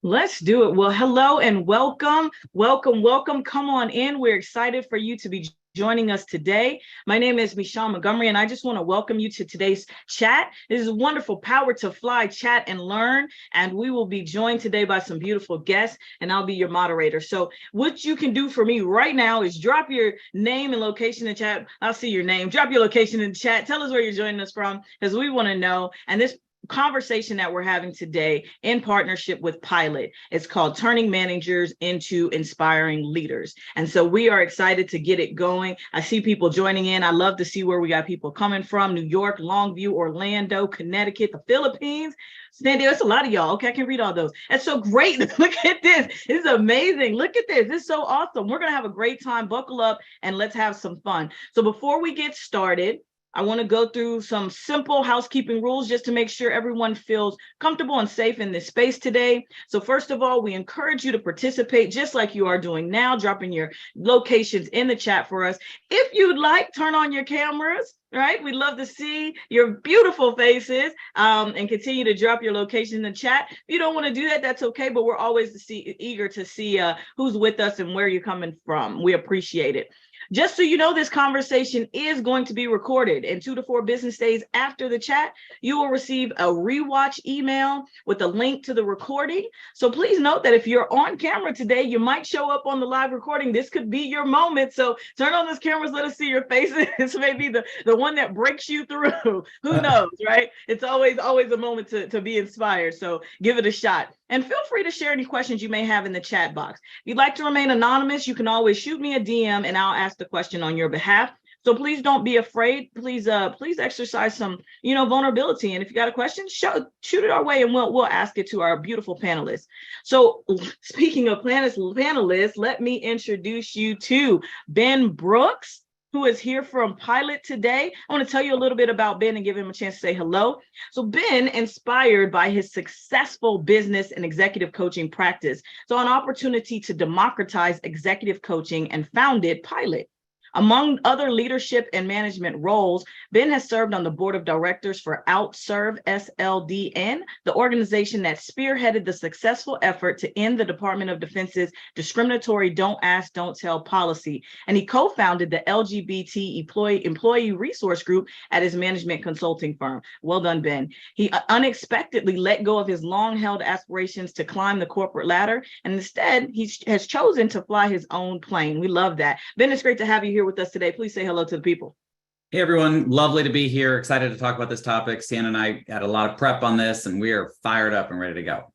Let's do it. Well, hello and welcome, welcome, welcome. Come on in. We're excited for you to be joining us today. My name is Michelle Montgomery, and I just want to welcome you to today's chat. This is a wonderful Power to Fly chat and learn, and we will be joined today by some beautiful guests, and I'll be your moderator. So what you can do for me right now is drop your name and location in the chat. I'll see your name. Drop your location in the chat. Tell us where you're joining us from, because we want to know. And this conversation that we're having today in partnership with Pilot. It's called Turning Managers into Inspiring Leaders. And so we are excited to get it going. I see people joining in. I love to see where we got people coming from: New York, Longview, Orlando, Connecticut, the Philippines. San Diego. It's a lot of y'all. Okay, I can read all those. That's so great. Look at this. This is amazing. Look at this. This is so awesome. We're going to have a great time. Buckle up and let's have some fun. So before we get started, I want to go through some simple housekeeping rules just to make sure everyone feels comfortable and safe in this space today. So first of all, we encourage you to participate just like you are doing now, dropping your locations in the chat for us. If you'd like, turn on your cameras, right? We'd love to see your beautiful faces and continue to drop your location in the chat. If you don't want to do that, that's okay, but we're always eager to see who's with us and where you're coming from. We appreciate it. Just so you know, this conversation is going to be recorded, and 2 to 4 business days after the chat, you will receive a rewatch email with a link to the recording. So please note that if you're on camera today, you might show up on the live recording. This could be your moment. So turn on those cameras, let us see your faces. This may be the one that breaks you through. Who knows, right? It's always a moment to be inspired. So give it a shot. And feel free to share any questions you may have in the chat box. If you'd like to remain anonymous, you can always shoot me a DM and I'll ask the question on your behalf. So please don't be afraid. Please exercise some, vulnerability. And if you got a question, shoot it our way and we'll ask it to our beautiful panelists. So speaking of panelists, let me introduce you to Ben Brooks, who is here from Pilot today. I want to tell you a little bit about Ben and give him a chance to say hello. So Ben, inspired by his successful business and executive coaching practice, saw an opportunity to democratize executive coaching and founded Pilot. Among other leadership and management roles, Ben has served on the board of directors for OutServe SLDN, the organization that spearheaded the successful effort to end the Department of Defense's discriminatory Don't Ask, Don't Tell policy. And he co-founded the LGBT Employee Resource Group at his management consulting firm. Well done, Ben. He unexpectedly let go of his long-held aspirations to climb the corporate ladder, and instead he has chosen to fly his own plane. We love that. Ben, it's great to have you here with us today. Please say hello to the people. Hey, everyone. Lovely to be here. Excited to talk about this topic. Sienna and I had a lot of prep on this, and we are fired up and ready to go.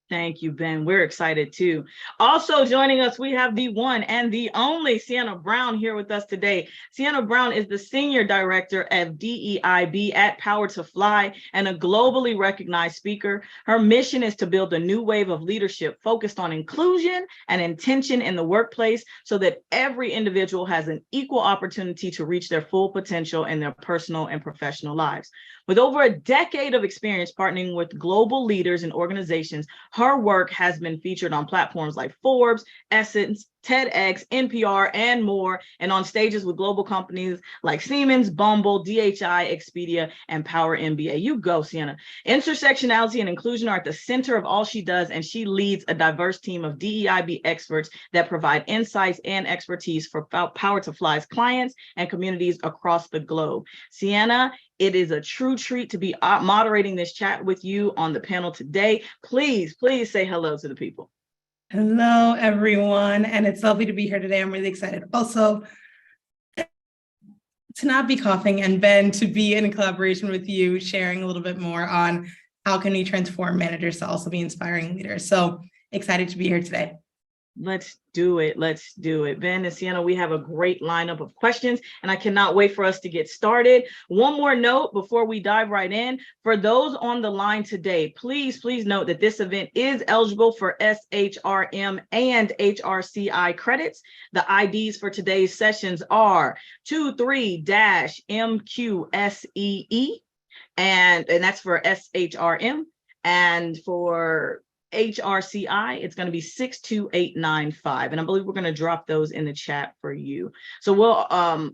Thank you, Ben. We're excited too. Also joining us, we have the one and the only Sienna Brown here with us today. Sienna Brown is the Senior Director of DEIB at PowerToFly and a globally recognized speaker. Her mission is to build a new wave of leadership focused on inclusion and intention in the workplace so that every individual has an equal opportunity to reach their full potential in their personal and professional lives. With over a decade of experience partnering with global leaders and organizations, her work has been featured on platforms like Forbes, Essence, TEDx, NPR, and more, and on stages with global companies like Siemens, Bumble, DHI, Expedia, and Power MBA. You go, Sienna. Intersectionality and inclusion are at the center of all she does, and she leads a diverse team of DEIB experts that provide insights and expertise for PowerToFly's clients and communities across the globe. Sienna, it is a true treat to be moderating this chat with you on the panel today. Please say hello to the people. Hello, everyone. And it's lovely to be here today. I'm really excited. Also, to not be coughing, and Ben, to be in collaboration with you, sharing a little bit more on how can we transform managers to also be inspiring leaders. So excited to be here today. Let's do it. Let's do it. Ben and Sienna, we have a great lineup of questions, and I cannot wait for us to get started. One more note before we dive right in. For those on the line today, please note that this event is eligible for SHRM and HRCI credits. The IDs for today's sessions are 23-MQSEE, and that's for SHRM, and for HRCI, it's going to be 62895. And I believe we're going to drop those in the chat for you. So we'll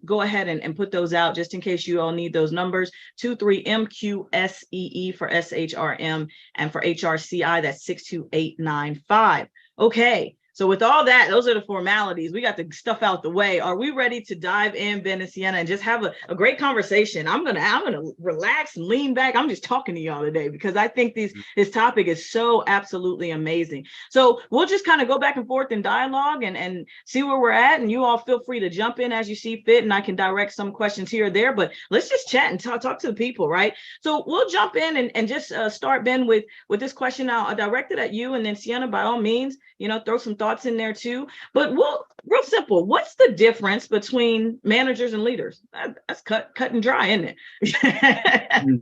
go ahead and put those out just in case you all need those numbers. 23MQSEE for SHRM, and for HRCI, that's 62895. Okay. So with all that, those are the formalities. We got the stuff out the way. Are we ready to dive in, Ben and Sienna, and just have a great conversation? I'm gonna relax and lean back. I'm just talking to y'all today because I think this topic is so absolutely amazing. So we'll just kind of go back and forth in dialogue and see where we're at. And you all feel free to jump in as you see fit, and I can direct some questions here or there. But let's just chat and talk to the people, right? So we'll jump in and just start, Ben, with this question. I'll direct it at you, and then Sienna, by all means, throw some thoughts in there too. But real simple, what's the difference between managers and leaders? That's cut and dry, isn't it?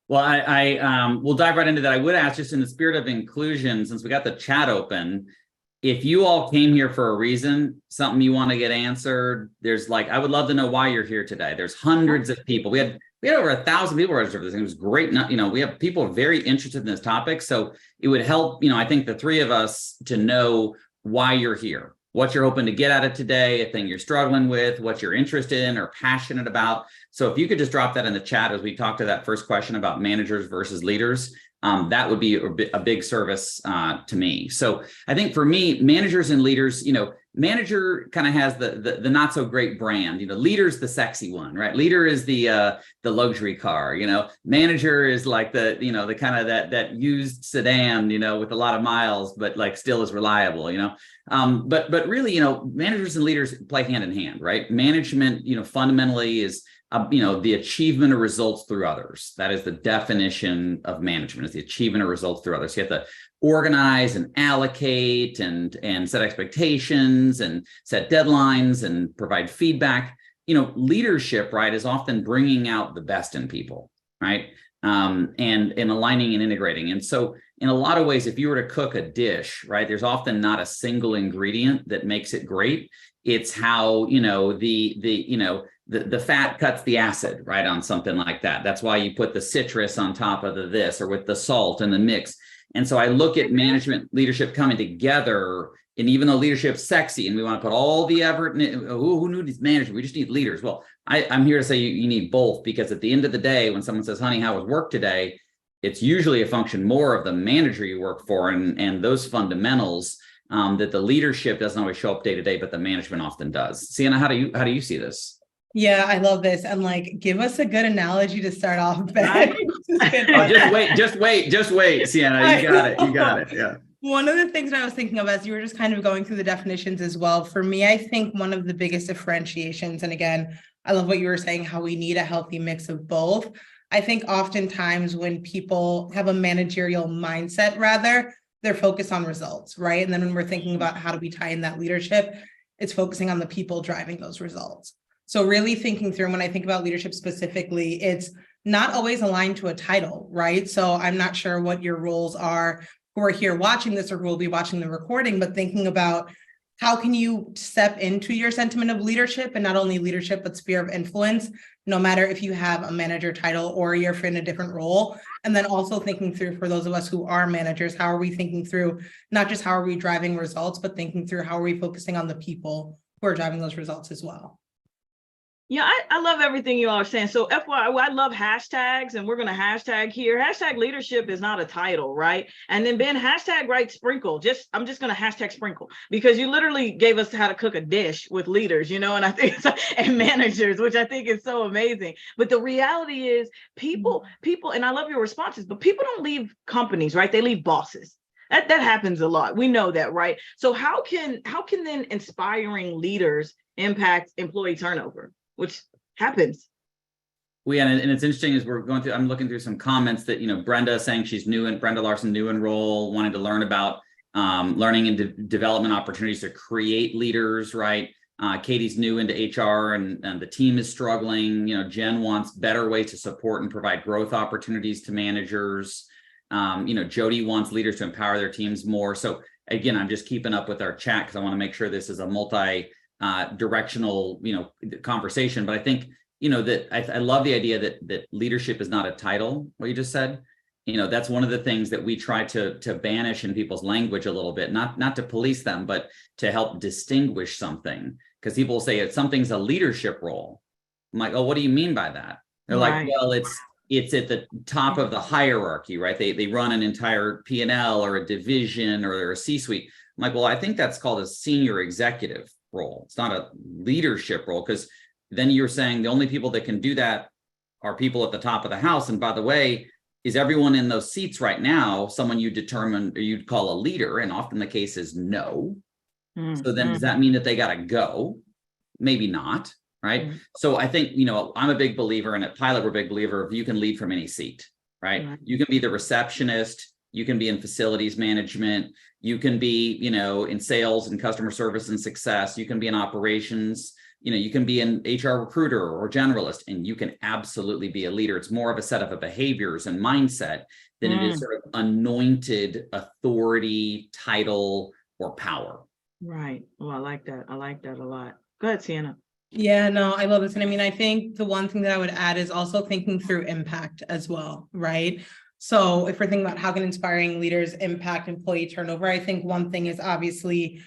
Well, I will dive right into that. I would ask, just in the spirit of inclusion, since we got the chat open, if you all came here for a reason, something you want to get answered, I would love to know why you're here today. There's hundreds of people. We had over 1,000 people registered for this thing. It was great. We have people very interested in this topic. So it would help, I think the three of us to know why you're here, what you're hoping to get out of today, a thing you're struggling with, what you're interested in or passionate about. So if you could just drop that in the chat as we talk to that first question about managers versus leaders, that would be a big service to me. So I think for me, managers and leaders, manager kind of has the not so great brand. Leader's the sexy one, right? Leader is the luxury car. Manager is like the kind of that used sedan, with a lot of miles, but like still is reliable. But really, managers and leaders play hand in hand, right? Management, fundamentally is the achievement of results through others. That is the definition of management, is the achievement of results through others. You have to organize and allocate and set expectations and set deadlines and provide feedback. Leadership, right, is often bringing out the best in people, right? And aligning and integrating. And so in a lot of ways, if you were to cook a dish, right, there's often not a single ingredient that makes it great. It's how, the fat cuts the acid, right, on something like that. That's why you put the citrus on top of this, or with the salt and the mix. And so I look at management leadership coming together, and even though leadership's sexy and we want to put all the effort in, who needs management? We just need leaders. Well, I'm here to say you need both, because at the end of the day, when someone says, honey, how was work today? It's usually a function more of the manager you work for and those fundamentals that the leadership doesn't always show up day to day, but the management often does. Sienna, how do you see this? Yeah, I love this. And give us a good analogy to start off, Ben. Just wait, Sienna. You got it. Yeah. One of the things that I was thinking of as you were just kind of going through the definitions as well, for me, I think one of the biggest differentiations, and again, I love what you were saying, how we need a healthy mix of both. I think oftentimes when people have a managerial mindset, rather, they're focused on results, right? And then when we're thinking about how do we tie in that leadership, it's focusing on the people driving those results. So really thinking through, when I think about leadership specifically, it's not always aligned to a title, right? So I'm not sure what your roles are who are here watching this or who will be watching the recording, but thinking about how can you step into your sentiment of leadership, and not only leadership, but sphere of influence, no matter if you have a manager title or you're in a different role. And then also thinking through, for those of us who are managers, how are we thinking through, not just how are we driving results, but thinking through how are we focusing on the people who are driving those results as well. Yeah, I love everything you all are saying. So FYI, I love hashtags, and we're going to hashtag here. Hashtag leadership is not a title, right? And then Ben, hashtag right sprinkle. I'm just going to hashtag sprinkle, because you literally gave us how to cook a dish with leaders, and I think and managers, which I think is so amazing. But the reality is people, and I love your responses, but people don't leave companies, right? They leave bosses. That happens a lot. We know that, right? So how can then inspiring leaders impact employee turnover, which happens? Well, yeah, and it's interesting as we're going through, I'm looking through some comments that, Brenda saying Brenda Larson, new in role, wanting to learn about learning and development opportunities to create leaders, right? Katie's new into HR and the team is struggling. Jen wants better ways to support and provide growth opportunities to managers. Jody wants leaders to empower their teams more. So again, I'm just keeping up with our chat because I want to make sure this is a multi-directional, conversation. But I think, that I love the idea that leadership is not a title, what you just said. that's one of the things that we try to banish in people's language a little bit, not to police them, but to help distinguish something. Because people will say something's a leadership role. I'm like, oh, what do you mean by that? They're like, well, it's at the top of the hierarchy, right? They run an entire P&L or a division or a C-suite. I'm like, well, I think that's called a senior executive role. It's not a leadership role, because then you're saying the only people that can do that are people at the top of the house. And by the way, is everyone in those seats right now someone you determine or you'd call a leader? And often the case is no. So then does that mean that they got to go? Maybe not, right? So I think, I'm a big believer, and at Pilot, we're a big believer of you can lead from any seat, right? You can be the receptionist, you can be in facilities management, you can be, in sales and customer service and success, you can be in operations, you can be an HR recruiter or generalist, and you can absolutely be a leader. It's more of a set of behaviors and mindset than it is sort of anointed authority, title, or power. Right. Well, I like that. I like that a lot. Go ahead, Sienna. Yeah, no, I love this. And I mean, I think the one thing that I would add is also thinking through impact as well, right? So if we're thinking about how can inspiring leaders impact employee turnover, I think one thing is obviously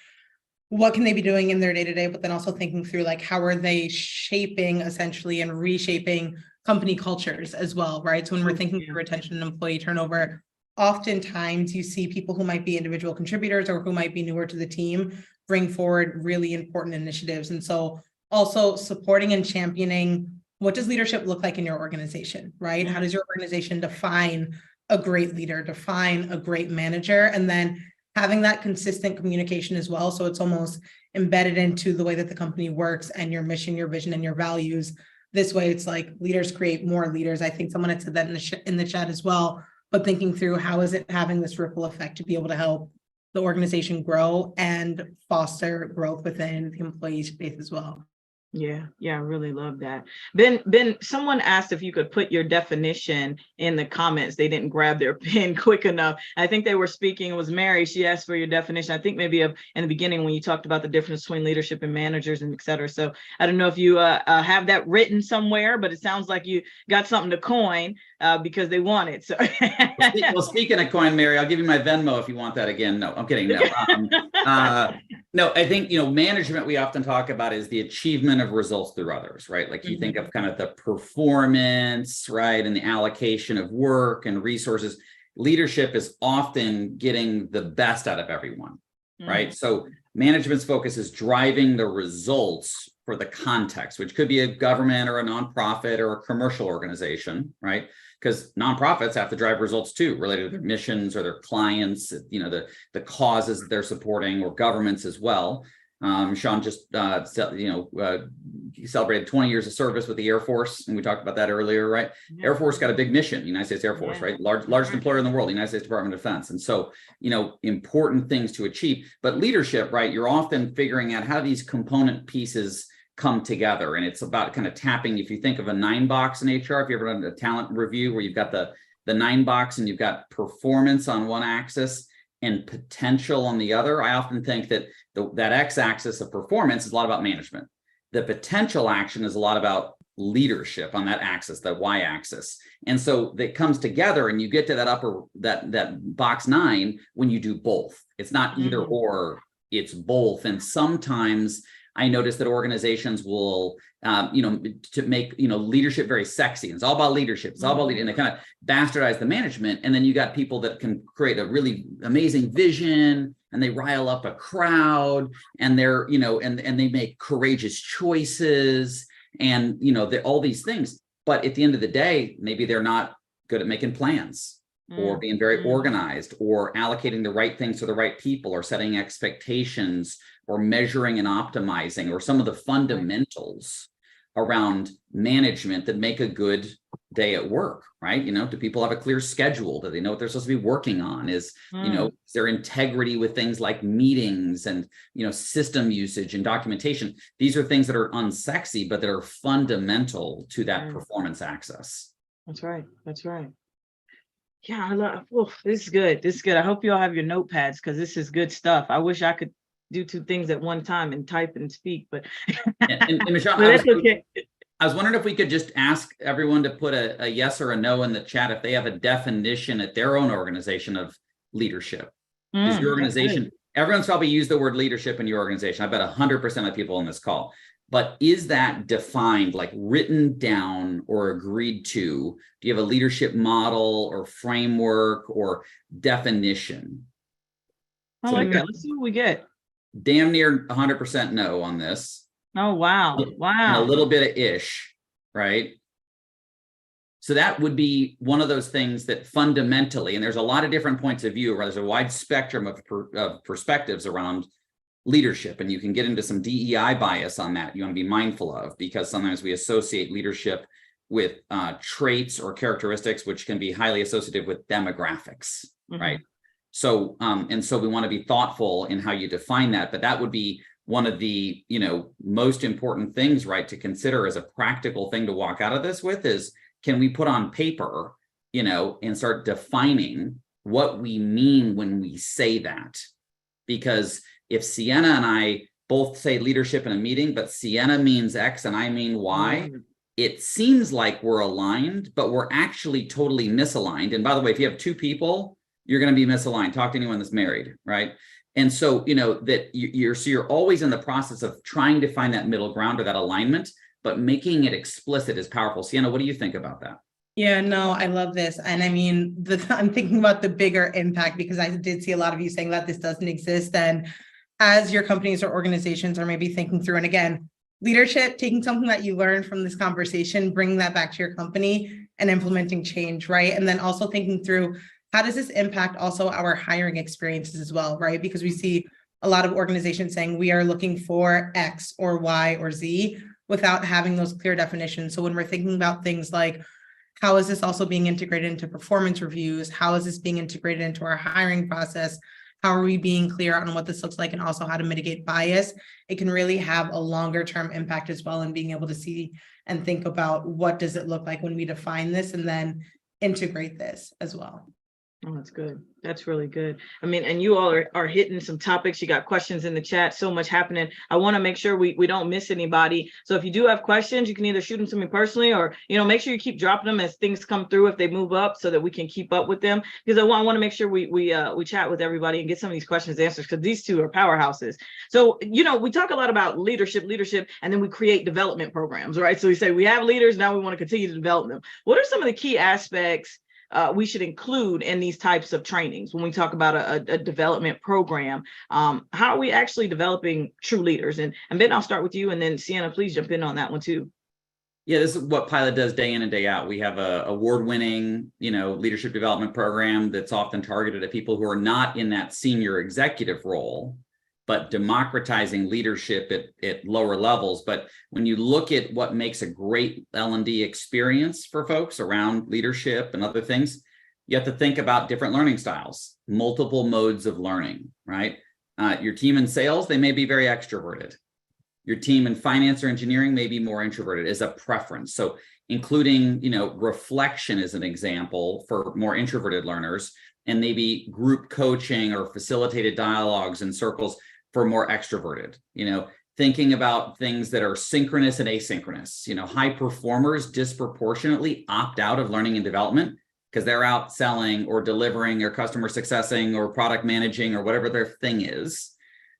what can they be doing in their day-to-day, but then also thinking through like how are they shaping essentially and reshaping company cultures as well, right? So when we're thinking through retention and employee turnover, oftentimes you see people who might be individual contributors or who might be newer to the team bring forward really important initiatives. And so also supporting and championing, what does leadership look like in your organization, right? How does your organization define a great leader, define a great manager, and then having that consistent communication as well. So it's almost embedded into the way that the company works and your mission, your vision, and your values. This way, it's like leaders create more leaders. I think someone had said that in the chat as well, but thinking through how is it having this ripple effect to be able to help the organization grow and foster growth within the employee space as well. Yeah, I really love that. Ben, someone asked if you could put your definition in the comments. They didn't grab their pen quick enough. I think they were speaking, it was Mary. She asked for your definition. I think maybe in the beginning when you talked about the difference between leadership and managers and et cetera. So I don't know if you have that written somewhere, but it sounds like you got something to coin because they want it. So well, speaking of coin, Mary, I'll give you my Venmo if you want that again. No, I'm kidding. No. No, I think, management we often talk about is the achievement of results through others, right? Like you think of kind of the performance, right? And the allocation of work and resources. Leadership is often getting the best out of everyone, right? So management's focus is driving the results for the context, which could be a government or a nonprofit or a commercial organization, right? Because nonprofits have to drive results too, related to their missions or their clients, the causes that they're supporting, or governments as well. Sean just celebrated 20 years of service with the Air Force, and we talked about that earlier, right? Yeah. Air Force got a big mission, United States Air Force, right? Largest employer in the world, United States Department of Defense. And so, important things to achieve. But leadership, right? You're often figuring out how these component pieces come together, and it's about kind of tapping. If you think of a 9-box in HR, if you ever done a talent review where you've got the 9-box and you've got performance on one axis and potential on the other, I often think that that x-axis of performance is a lot about management. The potential action is a lot about leadership on that axis, the y-axis. And so that comes together, and you get to that box 9 when you do both. It's not either or, it's both. And sometimes I notice that organizations will, to make, leadership very sexy. It's all about leadership. It's all about leadership. And they kind of bastardize the management. And then you got people that can create a really amazing vision, and they rile up a crowd, and they're, and they make courageous choices, and, all these things. But at the end of the day, maybe they're not good at making plans, or being very organized, or allocating the right things to the right people, or setting expectations, or measuring and optimizing, or some of the fundamentals around management that make a good day at work, right? Do people have a clear schedule? Do they know what they're supposed to be working on? Is there integrity with things like meetings and, system usage and documentation? These are things that are unsexy, but that are fundamental to that performance axis. That's right. Yeah, I love. This is good. I hope you all have your notepads, because this is good stuff. I wish I could do 2 things at one time and type and speak, but, and Michelle, but that's okay. I was wondering if we could just ask everyone to put a yes or a no in the chat if they have a definition at their own organization of leadership. Does your organization, everyone's probably used the word leadership in your organization. I bet 100% of people on this call. But is that defined, like written down or agreed to? Do you have a leadership model or framework or definition? I like that. Let's see what we get. Damn near 100% no on this. Oh, wow. And a little bit of ish, right? So that would be one of those things that fundamentally, and there's a lot of different points of view, or there's a wide spectrum of perspectives around leadership, and you can get into some DEI bias on that you want to be mindful of, because sometimes we associate leadership with traits or characteristics which can be highly associative with demographics, right? So and so we want to be thoughtful in how you define that, but that would be one of the most important things, right, to consider as a practical thing to walk out of this with is, can we put on paper and start defining what we mean when we say that? Because if Sienna and I both say leadership in a meeting, but Sienna means X and I mean Y, it seems like we're aligned, but we're actually totally misaligned. And by the way, if you have two people, you're going to be misaligned. Talk to anyone that's married, right? And so, that you're always in the process of trying to find that middle ground or that alignment, but making it explicit is powerful. Sienna, what do you think about that? Yeah, no, I love this. And I mean, I'm thinking about the bigger impact, because I did see a lot of you saying that this doesn't exist. And as your companies or organizations are maybe thinking through, and again, leadership, taking something that you learned from this conversation, bringing that back to your company and implementing change, right? And then also thinking through, how does this impact also our hiring experiences as well, right? Because we see a lot of organizations saying we are looking for X or Y or Z without having those clear definitions. So when we're thinking about things like, how is this also being integrated into performance reviews? How is this being integrated into our hiring process? How are we being clear on what this looks like, and also how to mitigate bias? It can really have a longer term impact as well, and being able to see and think about what does it look like when we define this and then integrate this as well. Oh, that's good. That's really good. I mean, and you all are hitting some topics. You got questions in the chat, so much happening. I want to make sure we don't miss anybody. So if you do have questions, you can either shoot them to me personally, or, make sure you keep dropping them as things come through, if they move up, so that we can keep up with them. Because I want to make sure we chat with everybody and get some of these questions answered, because these two are powerhouses. So, we talk a lot about leadership, and then we create development programs, right? So we say we have leaders, now we want to continue to develop them. What are some of the key aspects we should include in these types of trainings when we talk about a development program? How are we actually developing true leaders? And Ben, I'll start with you, and then Sienna, please jump in on that one too. Yeah, this is what Pilot does day in and day out. We have a award-winning, leadership development program that's often targeted at people who are not in that senior executive role, but democratizing leadership at lower levels. But when you look at what makes a great L&D experience for folks around leadership and other things, you have to think about different learning styles, multiple modes of learning, right? Your team in sales, they may be very extroverted. Your team in finance or engineering may be more introverted as a preference. So including, reflection as an example for more introverted learners, and maybe group coaching or facilitated dialogues and circles for more extroverted, thinking about things that are synchronous and asynchronous. High performers disproportionately opt out of learning and development because they're out selling or delivering or customer successing or product managing or whatever their thing is.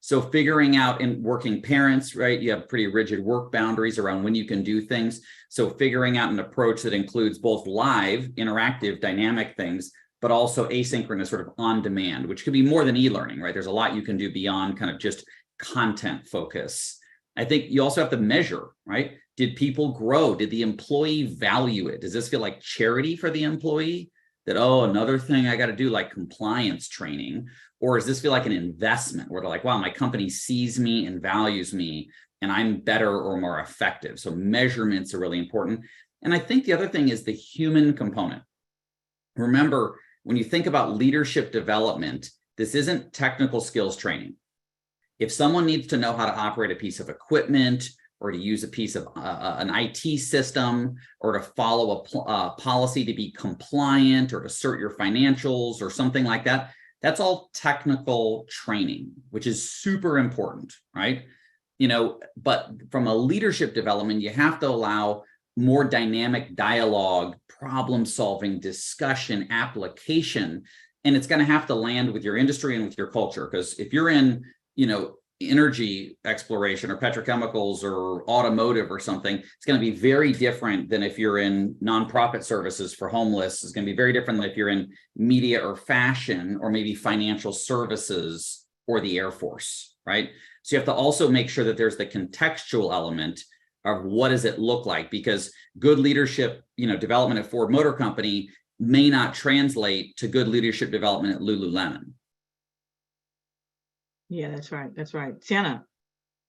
So figuring out, and working parents, right? You have pretty rigid work boundaries around when you can do things. So figuring out an approach that includes both live, interactive, dynamic things, but also asynchronous, sort of on demand, which could be more than e-learning, right? There's a lot you can do beyond kind of just content focus. I think you also have to measure, right? Did people grow? Did the employee value it? Does this feel like charity for the employee? That, another thing I got to do, like compliance training? Or does this feel like an investment where they're like, wow, my company sees me and values me and I'm better or more effective? So measurements are really important. And I think the other thing is the human component. Remember, when you think about leadership development, this isn't technical skills training. If someone needs to know how to operate a piece of equipment, or to use a piece of an IT system, or to follow a policy to be compliant, or to assert your financials or something like that, that's all technical training, which is super important, right? But from a leadership development, you have to allow more dynamic dialogue, problem solving, discussion, application. And it's going to have to land with your industry and with your culture. Because if you're in, energy exploration or petrochemicals or automotive or something, it's going to be very different than if you're in nonprofit services for homeless. It's going to be very different than if you're in media or fashion or maybe financial services or the Air Force, right? So you have to also make sure that there's the contextual element of what does it look like, because good leadership, development at Ford Motor Company may not translate to good leadership development at Lululemon. Yeah, that's right. That's right. Sienna.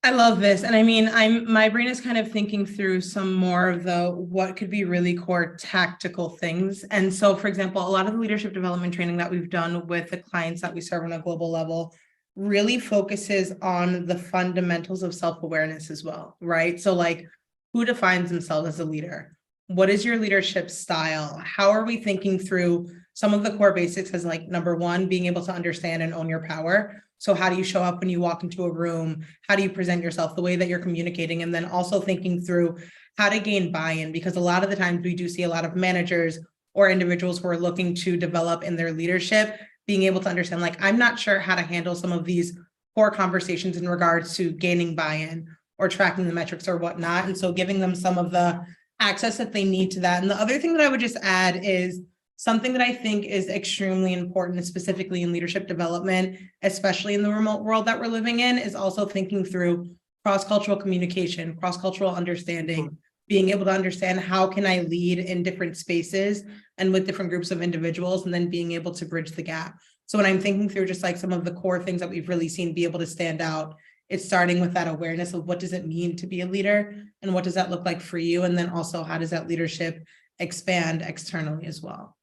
I love this. And I mean, my brain is kind of thinking through some more of what could be really core tactical things. And so, for example, a lot of the leadership development training that we've done with the clients that we serve on a global level really focuses on the fundamentals of self-awareness as well, right? So like, who defines themselves as a leader? What is your leadership style? How are we thinking through some of the core basics as like, number one, being able to understand and own your power. So how do you show up when you walk into a room? How do you present yourself, the way that you're communicating? And then also thinking through how to gain buy-in, because a lot of the times we do see a lot of managers or individuals who are looking to develop in their leadership, being able to understand, like, I'm not sure how to handle some of these core conversations in regards to gaining buy-in or tracking the metrics or whatnot. And so giving them some of the access that they need to that. And the other thing that I would just add is something that I think is extremely important, specifically in leadership development, especially in the remote world that we're living in, is also thinking through cross-cultural communication, cross-cultural understanding, being able to understand how can I lead in different spaces and with different groups of individuals, and then being able to bridge the gap. So when I'm thinking through just like some of the core things that we've really seen be able to stand out, it's starting with that awareness of what does it mean to be a leader and what does that look like for you? And then also how does that leadership expand externally as well?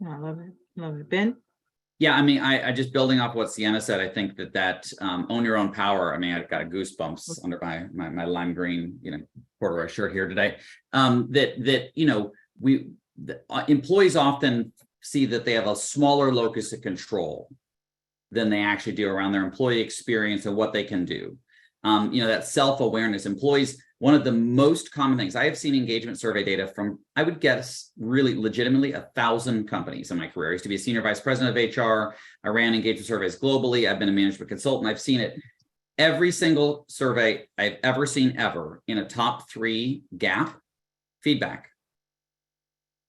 I love it. Love it. Ben? Yeah, I mean, I just building off what Sienna said, I think that own your own power. I mean, I've got goosebumps under my lime green, corduroy shirt here today. Employees often see that they have a smaller locus of control than they actually do around their employee experience and what they can do. That self-awareness. Employees, one of the most common things, I have seen engagement survey data from, I would guess, really legitimately 1,000 companies in my career. I used to be a senior vice president of HR. I ran engagement surveys globally. I've been a management consultant. I've seen it. Every single survey I've ever seen ever in a top 3 gap, feedback.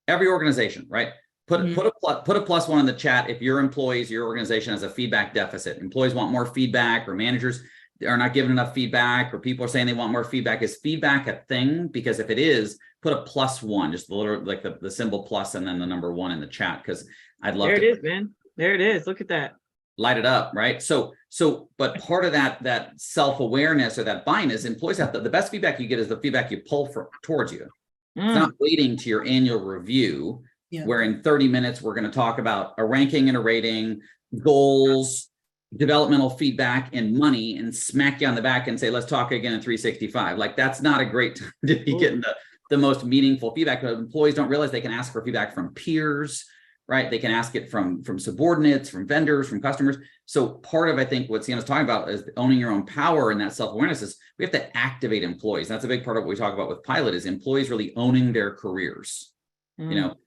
Every organization, right? Put a +1 in the chat if your employees, your organization has a feedback deficit. Employees want more feedback, or managers are not giving enough feedback, or people are saying they want more feedback. Is feedback a thing? Because if it is, put a +1, just the little, like the symbol plus and then the number 1 in the chat, because I'd love there to. There it is, man. There it is. Look at that. Light it up, right? So, but part of that self-awareness or that buy-in is employees have the best feedback you get is the feedback you pull towards you. It's not waiting to your annual review, where in 30 minutes we're going to talk about a ranking and a rating, goals, developmental feedback, and money, and smack you on the back and say, let's talk again in 365. Like, that's not a great time to be getting the most meaningful feedback. But employees don't realize they can ask for feedback from peers, right? They can ask it from subordinates, from vendors, from customers. So part of, I think, what Sienna's talking about is owning your own power, and that self-awareness is we have to activate employees. That's a big part of what we talk about with Pilot, is employees really owning their careers.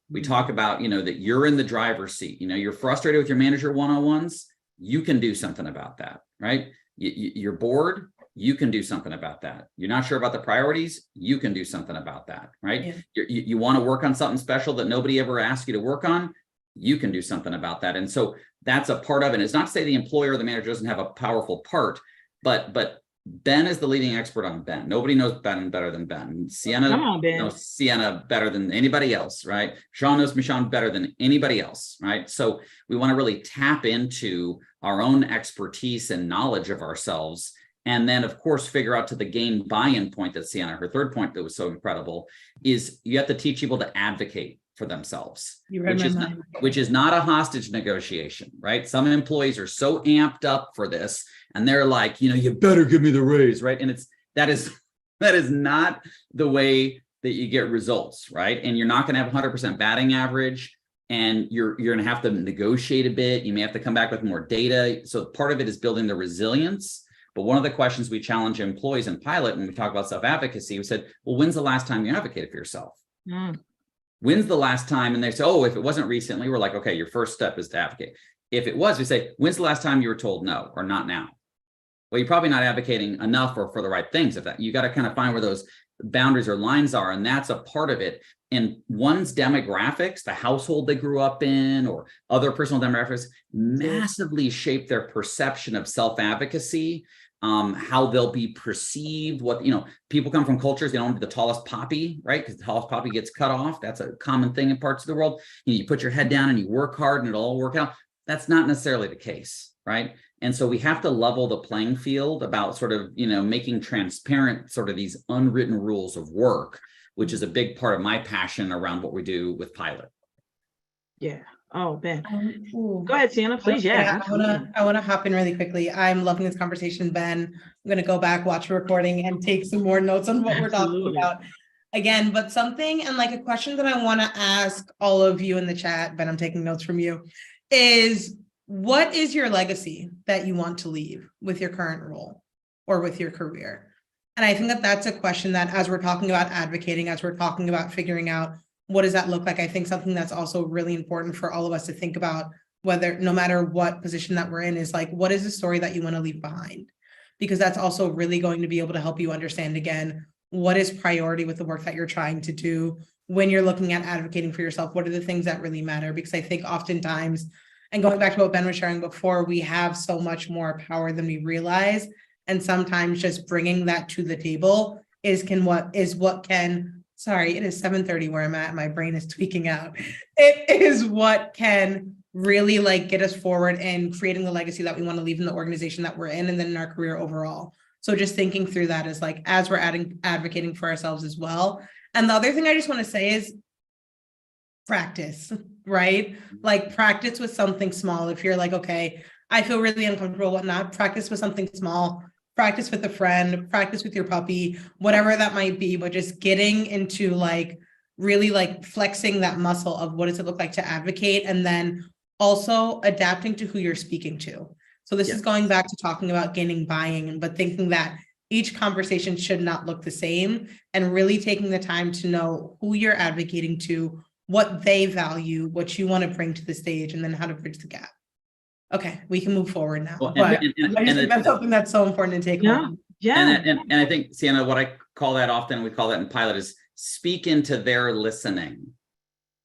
We talk about, that you're in the driver's seat. You're frustrated with your manager one-on-ones. You can do something about that, right? You're bored. You can do something about that. You're not sure about the priorities. You can do something about that, right? You want to work on something special that nobody ever asked you to work on. You can do something about that. And so that's a part of it. It's not to say the employer or the manager doesn't have a powerful part, but Ben is the leading expert on Ben. Nobody knows Ben better than Ben. Sienna knows Sienna better than anybody else, right? Sean knows Michonne better than anybody else, right? So we want to really tap into our own expertise and knowledge of ourselves. And then, of course, figure out to the gain buy-in point that Sienna, her third point that was so incredible, is you have to teach people to advocate for themselves, which is not a hostage negotiation, right? Some employees are so amped up for this, and they're like, you better give me the raise, right? And that is not the way that you get results, right? And you're not going to have 100% batting average, and you're going to have to negotiate a bit. You may have to come back with more data. So part of it is building the resilience, But one of the questions we challenge employees in pilot when we talk about self-advocacy, we said, well, when's the last time you advocated for yourself? When's the last time? And they say, oh, if it wasn't recently, we're like, okay, your first step is to advocate. If it was, we say, when's the last time you were told no or not now? Well, you're probably not advocating enough or for the right things. If that, you got to kind of find where those boundaries or lines are, and that's a part of it. And one's demographics, the household they grew up in, or other personal demographics, massively shape their perception of self-advocacy, how they'll be perceived. What, people come from cultures, they don't want to be the tallest poppy, right? Because the tallest poppy gets cut off. That's a common thing in parts of the world. You put your head down and you work hard and it'll all work out. That's not necessarily the case, right? And so we have to level the playing field about sort of, making transparent sort of these unwritten rules of work, which is a big part of my passion around what we do with pilot. Yeah. Oh, Ben. Go ahead, Sienna, please. Yeah. I want to hop in really quickly. I'm loving this conversation, Ben. I'm going to go back, watch the recording, and take some more notes on what we're talking about again. But something, and like a question that I want to ask all of you in the chat, Ben, I'm taking notes from you, is what is your legacy that you want to leave with your current role or with your career? And I think that that's a question that, as we're talking about advocating, as we're talking about figuring out what does that look like, I think something that's also really important for all of us to think about, whether, no matter what position that we're in, is like, what is the story that you want to leave behind? Because that's also really going to be able to help you understand, again, what is priority with the work that you're trying to do when you're looking at advocating for yourself. What are the things that really matter? Because I think oftentimes, and going back to what Ben was sharing before, we have so much more power than we realize. And sometimes just bringing that to the table is what can, sorry, it is 7:30 where I'm at. My brain is tweaking out. It is what can really get us forward in creating the legacy that we want to leave in the organization that we're in, and then in our career overall. So just thinking through that is as we're advocating for ourselves as well. And the other thing I just want to say is practice, right? Practice with something small. If you're okay, I feel really uncomfortable, whatnot, practice with something small. Practice with a friend, practice with your puppy, whatever that might be, but just getting into really flexing that muscle of what does it look like to advocate, and then also adapting to who you're speaking to. So this is going back to talking about gaining buy-in, but thinking that each conversation should not look the same, and really taking the time to know who you're advocating to, what they value, what you want to bring to the stage, and then how to bridge the gap. Okay, we can move forward now. Well, but that's something that's so important to take home. Yeah. And I think, Sienna, what I call that often, we call that in pilot, is speak into their listening.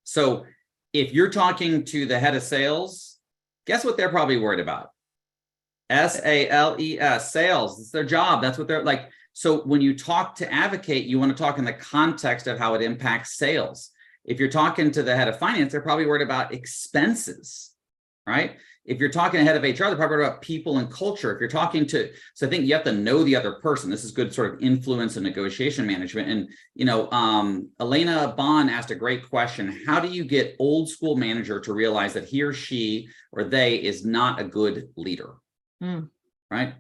So if you're talking to the head of sales, guess what they're probably worried about? SALES, sales. It's their job. That's what they're like. So when you talk to advocate, you want to talk in the context of how it impacts sales. If you're talking to the head of finance, they're probably worried about expenses, right? If you're talking to the head of HR, they're probably worried about people and culture. If you're talking to, so I think you have to know the other person. This is good sort of influence and negotiation management. And, Elena Bond asked a great question. How do you get old school manager to realize that he or she or they is not a good leader? Right?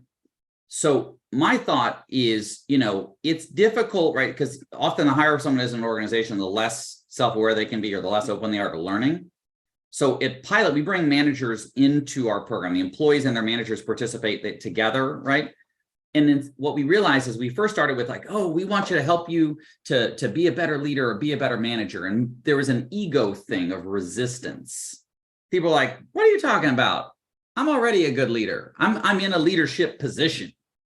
So my thought is, it's difficult, right? Because often the higher someone is in an organization, the less self-aware they can be, or the less open they are to learning. So at Pilot, we bring managers into our program. The employees and their managers participate together, right? And then what we realized is we first started with we want you to help you to be a better leader or be a better manager. And there was an ego thing of resistance. People were like, what are you talking about? I'm already a good leader. I'm in a leadership position,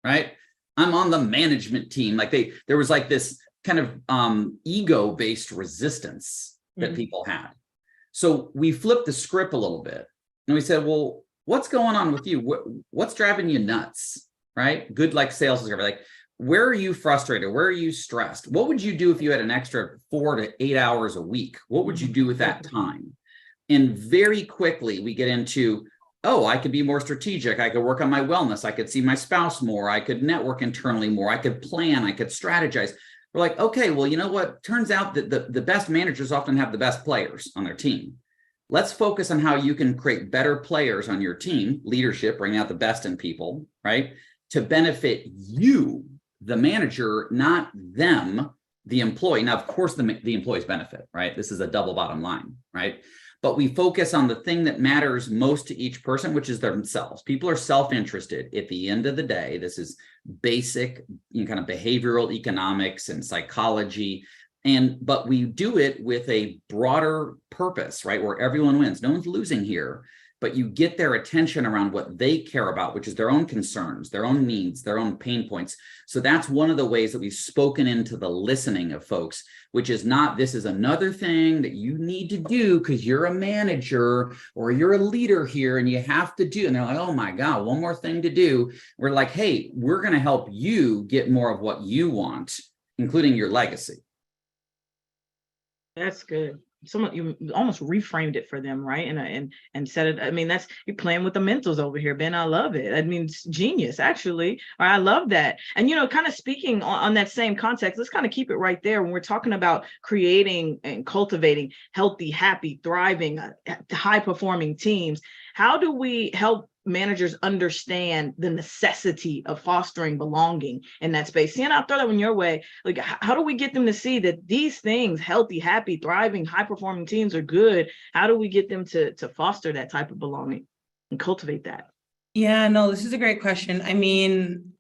right? I'm on the management team. There was this kind of ego-based resistance that people had. So we flipped the script a little bit and we said, well, what's going on with you? What's driving you nuts, right? Good, sales is where are you frustrated? Where are you stressed? What would you do if you had an extra 4 to 8 hours a week? What would you do with that time? And very quickly we get into, I could be more strategic. I could work on my wellness. I could see my spouse more. I could network internally more. I could plan. I could strategize. We're like, okay, well, you know what? Turns out that the best managers often have the best players on their team. Let's focus on how you can create better players on your team, leadership, bring out the best in people, right? To benefit you, the manager, not them, the employee. Now, of course, the employees benefit, right? This is a double bottom line, right? but we focus on the thing that matters most to each person, which is themselves. People are self-interested. At the end of the day, this is basic, kind of behavioral economics and psychology. But we do it with a broader purpose, right? Where everyone wins. No one's losing here, but you get their attention around what they care about, which is their own concerns, their own needs, their own pain points. So that's one of the ways that we've spoken into the listening of folks, which is not, this is another thing that you need to do because you're a manager or you're a leader here and you have to do. And they're like, oh my God, one more thing to do. We're like, hey, we're going to help you get more of what you want, including your legacy. That's good. You almost reframed it for them, right? And said it. I mean, you're playing with the mentals over here, Ben. I love it. I mean, it's genius, actually. I love that. And kind of speaking on that same context, let's kind of keep it right there when we're talking about creating and cultivating healthy, happy, thriving, high-performing teams. How do we help managers understand the necessity of fostering belonging in that space? Sienna, I'll throw that one your way. Like, how do we get them to see that these things, healthy, happy, thriving, high-performing teams are good? How do we get them to foster that type of belonging and cultivate that? Yeah, no, this is a great question. I mean,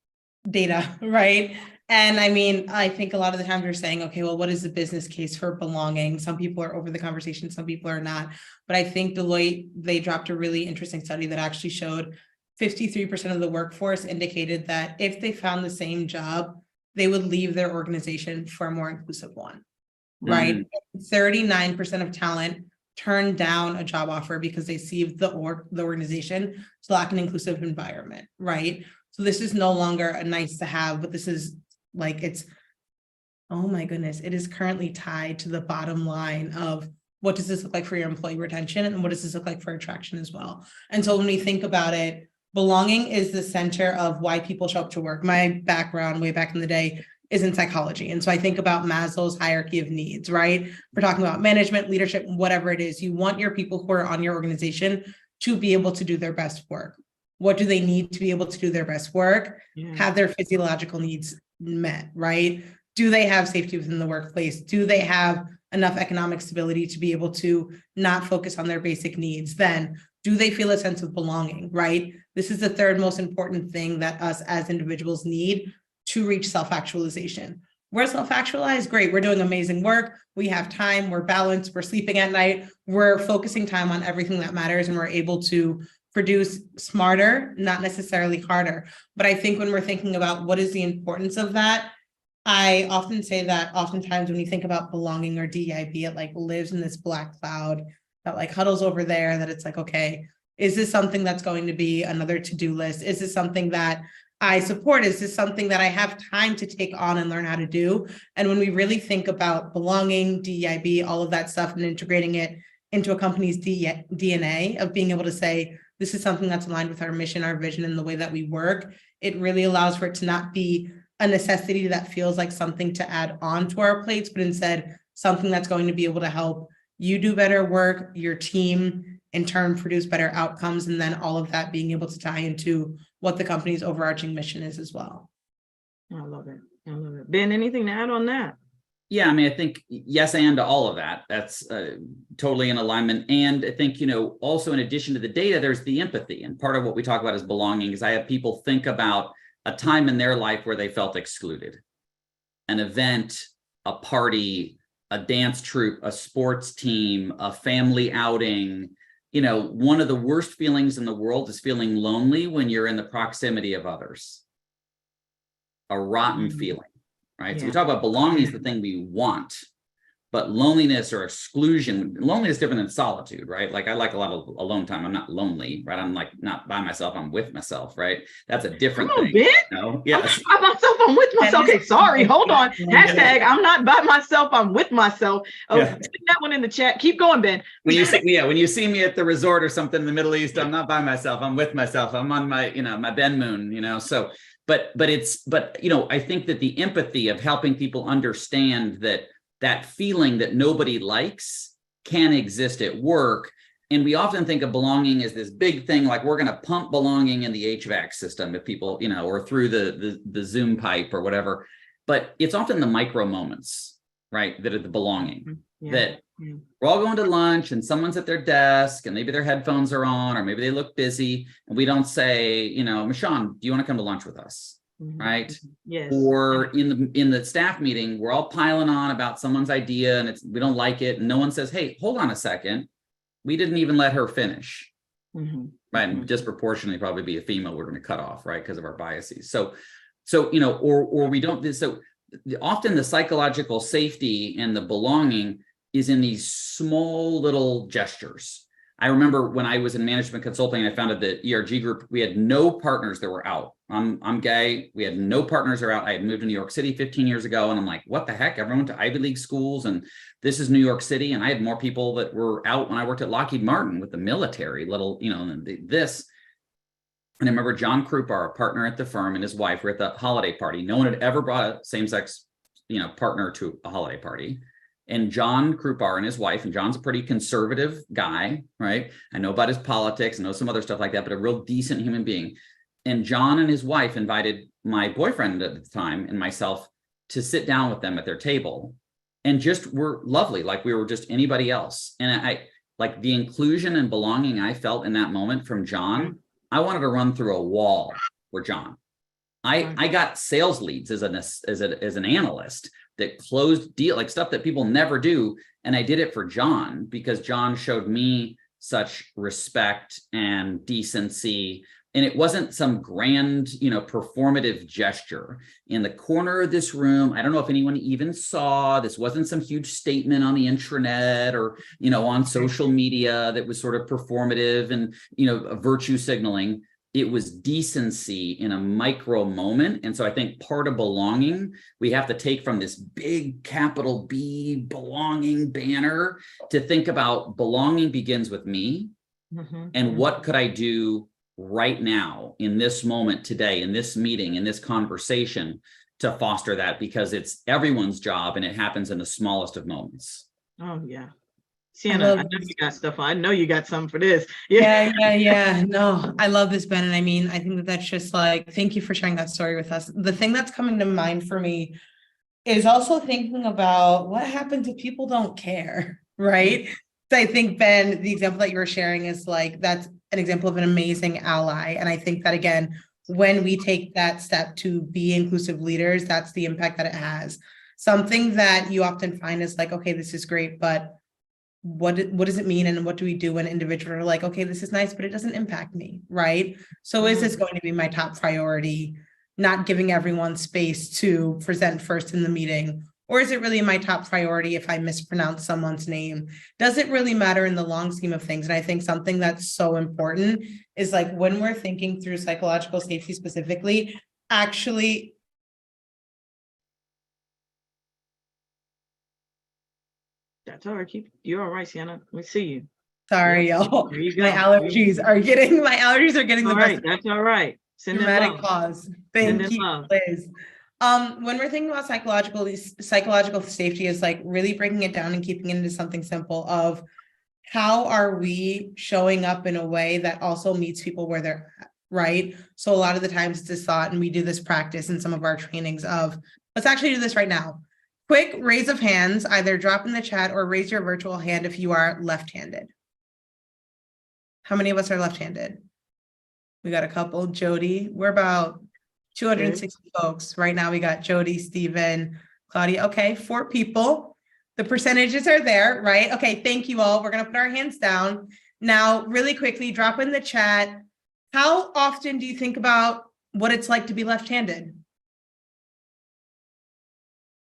data, right? And I mean, I think a lot of the times we're saying, okay, well, what is the business case for belonging? Some people are over the conversation, some people are not. But I think Deloitte, they dropped a really interesting study that actually showed 53% of the workforce indicated that if they found the same job, they would leave their organization for a more inclusive one, right? 39% of talent turned down a job offer because they see the organization to lack an inclusive environment, right? So this is no longer a nice to have, but this is oh my goodness, it is currently tied to the bottom line of what does this look like for your employee retention and what does this look like for attraction as well. And so when we think about it, belonging is the center of why people show up to work. My background way back in the day is in psychology. And so I think about Maslow's hierarchy of needs, right? We're talking about management, leadership, whatever it is. You want your people who are on your organization to be able to do their best work. What do they need to be able to do their best work? Yeah. Have their physiological needs met, right? Do they have safety within the workplace? Do they have enough economic stability to be able to not focus on their basic needs? Then do they feel a sense of belonging, right? This is the third most important thing that us as individuals need to reach self-actualization. We're self-actualized, great, we're doing amazing work, we have time, we're balanced, we're sleeping at night, we're focusing time on everything that matters, and we're able to produce smarter, not necessarily harder. But I think when we're thinking about what is the importance of that, I often say that oftentimes when you think about belonging or DEIB, it lives in this black cloud that huddles over there, that it's okay, is this something that's going to be another to-do list? Is this something that I support? Is this something that I have time to take on and learn how to do? And when we really think about belonging, DEIB, all of that stuff, and integrating it into a company's DNA of being able to say, this is something that's aligned with our mission, our vision, and the way that we work, it really allows for it to not be a necessity that feels like something to add on to our plates, but instead something that's going to be able to help you do better work, your team in turn produce better outcomes, and then all of that being able to tie into what the company's overarching mission is as well. I love it. I love it. Ben, anything to add on that? Yeah, I mean, I think yes, and to all of that. That's totally in alignment. And I think, also in addition to the data, there's the empathy. And part of what we talk about is belonging is I have people think about a time in their life where they felt excluded. An event, a party, a dance troupe, a sports team, a family outing. One of the worst feelings in the world is feeling lonely when you're in the proximity of others. A rotten feeling. Right. Yeah. So we talk about belonging is the thing we want, but loneliness or exclusion, loneliness is different than solitude, right? I like a lot of alone time. I'm not lonely, right? I'm not by myself. I'm with myself, right? That's a different thing. No? Yes. I'm by myself. I'm with myself. Okay, sorry. Hold on. Hashtag I'm not by myself. I'm with myself. Oh, yeah. Stick that one in the chat. Keep going, Ben. When you see me at the resort or something in the Middle East, I'm not by myself. I'm with myself. I'm on my, my Ben Moon, so. But I think that the empathy of helping people understand that feeling that nobody likes can exist at work. And we often think of belonging as this big thing, like we're going to pump belonging in the HVAC system if people, or through the Zoom pipe or whatever. But it's often the micro moments, right, that are the belonging. that we're all going to lunch and someone's at their desk and maybe their headphones are on, or maybe they look busy, and we don't say, you know, Michonne, do you want to come to lunch with us? Right? Yes. Or in the staff meeting, we're all piling on about someone's idea and we don't like it, and no one says, hey, hold on a second, we didn't even let her finish. Right? And disproportionately probably be a female we're going to cut off, right, because of our biases. So you know, or we don't. So often the psychological safety and the belonging is in these small little gestures. I remember when I was in management consulting, I founded the ERG group. We had no partners that were out. I'm gay. We had no partners that were out. I had moved to New York City 15 years ago. And I'm like, what the heck? Everyone went to Ivy League schools and this is New York City. And I had more people that were out when I worked at Lockheed Martin with the military, little, you know, this. And I remember John Krupa, our partner at the firm, and his wife were at the holiday party. No one had ever brought a same-sex, you know, partner to a holiday party. And John Krupa and his wife, and John's a pretty conservative guy, right? I know about his politics, I know some other stuff like that, but a real decent human being. And John and his wife invited my boyfriend at the time and myself to sit down with them at their table, and just were lovely, like we were just anybody else. And I like the inclusion and belonging I felt in that moment from John. I wanted to run through a wall for John. I got sales leads as an analyst that closed deal, like stuff that people never do. And I did it for John because John showed me such respect and decency. And it wasn't some grand, you know, performative gesture. In the corner of this room, I don't know if anyone even saw, this wasn't some huge statement on the intranet or, you know, on social media that was sort of performative and, you know, virtue signaling. It was decency in a micro moment. And so I think part of belonging, we have to take from this big capital B belonging banner to think about belonging begins with me. And what could I do right now in this moment today, in this meeting, in this conversation to foster that, because it's everyone's job and it happens in the smallest of moments. Oh, yeah. Sienna, I know you got stuff. I know you got something for this. Yeah. No, I love this, Ben. And I mean, I think that that's just like, thank you for sharing that story with us. The thing that's coming to mind for me is also thinking about what happens if people don't care, right? So I think, Ben, the example that you were sharing is like, that's an example of an amazing ally. And I think that, again, when we take that step to be inclusive leaders, that's the impact that it has. Something that you often find is like, okay, this is great, but what does it mean? And what do we do when individuals are like, okay, this is nice, but it doesn't impact me, right? So is this going to be my top priority, not giving everyone space to present first in the meeting? Or is it really my top priority if I mispronounce someone's name? Does it really matter in the long scheme of things? And I think something that's so important is like when we're thinking through psychological safety specifically, actually That's all right. You're all right, Sienna. Let me see you. Sorry, y'all. My allergies are getting the best. That's all right. Dramatic pause. Thank you, Liz. When we're thinking about psychological safety is like really breaking it down and keeping it into something simple of how are we showing up in a way that also meets people where they're at, right? So a lot of the times it's this thought, and we do this practice in some of our trainings of, let's actually do this right now. Quick raise of hands, either drop in the chat or raise your virtual hand if you are left-handed. How many of us are left-handed? We got a couple. Jody, we're about 260 folks. Right now we got Jody, Stephen, Claudia. Okay, 4 people. The percentages are there, right? Okay, thank you all. We're gonna put our hands down. Now, really quickly, drop in the chat. How often do you think about what it's like to be left-handed?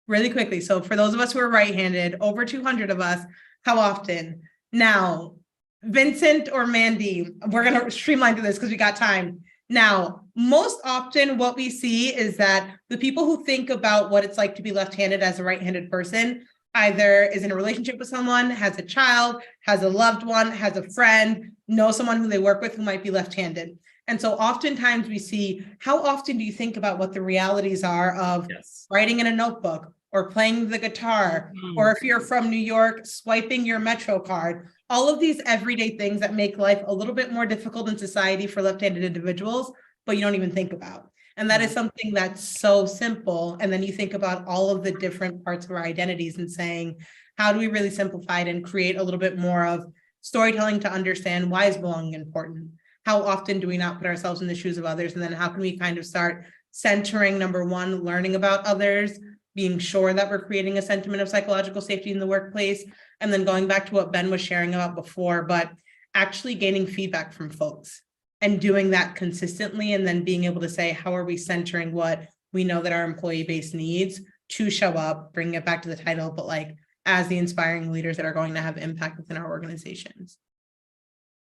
Really quickly. So for those of us who are right-handed, over 200 of us, how often? Now, Vincent or Mandy, we're going to streamline through this because we got time. Now, most often what we see is that the people who think about what it's like to be left-handed as a right-handed person either is in a relationship with someone, has a child, has a loved one, has a friend, knows someone who they work with who might be left-handed. And so oftentimes we see, how often do you think about what the realities are of writing in a notebook or playing the guitar, or if you're from New York, swiping your Metro card, all of these everyday things that make life a little bit more difficult in society for left-handed individuals, but you don't even think about. And that is something that's so simple. And then you think about all of the different parts of our identities and saying, how do we really simplify it and create a little bit more of storytelling to understand why is belonging important? How often do we not put ourselves in the shoes of others? And then how can we kind of start centering, number one, learning about others, being sure that we're creating a sentiment of psychological safety in the workplace, and then going back to what Ben was sharing about before, but actually gaining feedback from folks and doing that consistently, and then being able to say, how are we centering what we know that our employee base needs to show up, bring it back to the title, but like as the inspiring leaders that are going to have impact within our organizations.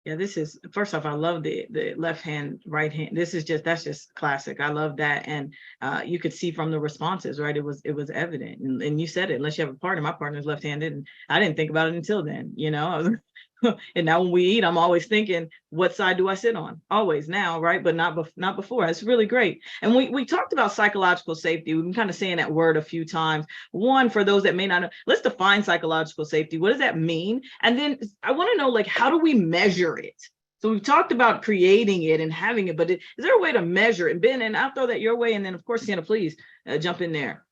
Yeah, this is, first off, I love the left hand, right hand. That's just classic. I love that. And you could see from the responses, right? It was evident. And you said it, unless you have a partner, my partner's left-handed, and I didn't think about it until then, I was, and now when we eat, I'm always thinking, what side do I sit on? Always now, right? But not before. It's really great. And we talked about psychological safety. We've been kind of saying that word a few times. One, for those that may not know, let's define psychological safety. What does that mean? And then I want to know, like, how do we measure it? So we've talked about creating it and having it, but is there a way to measure it? Ben, and I'll throw that your way. And then, of course, Sienna, please jump in there.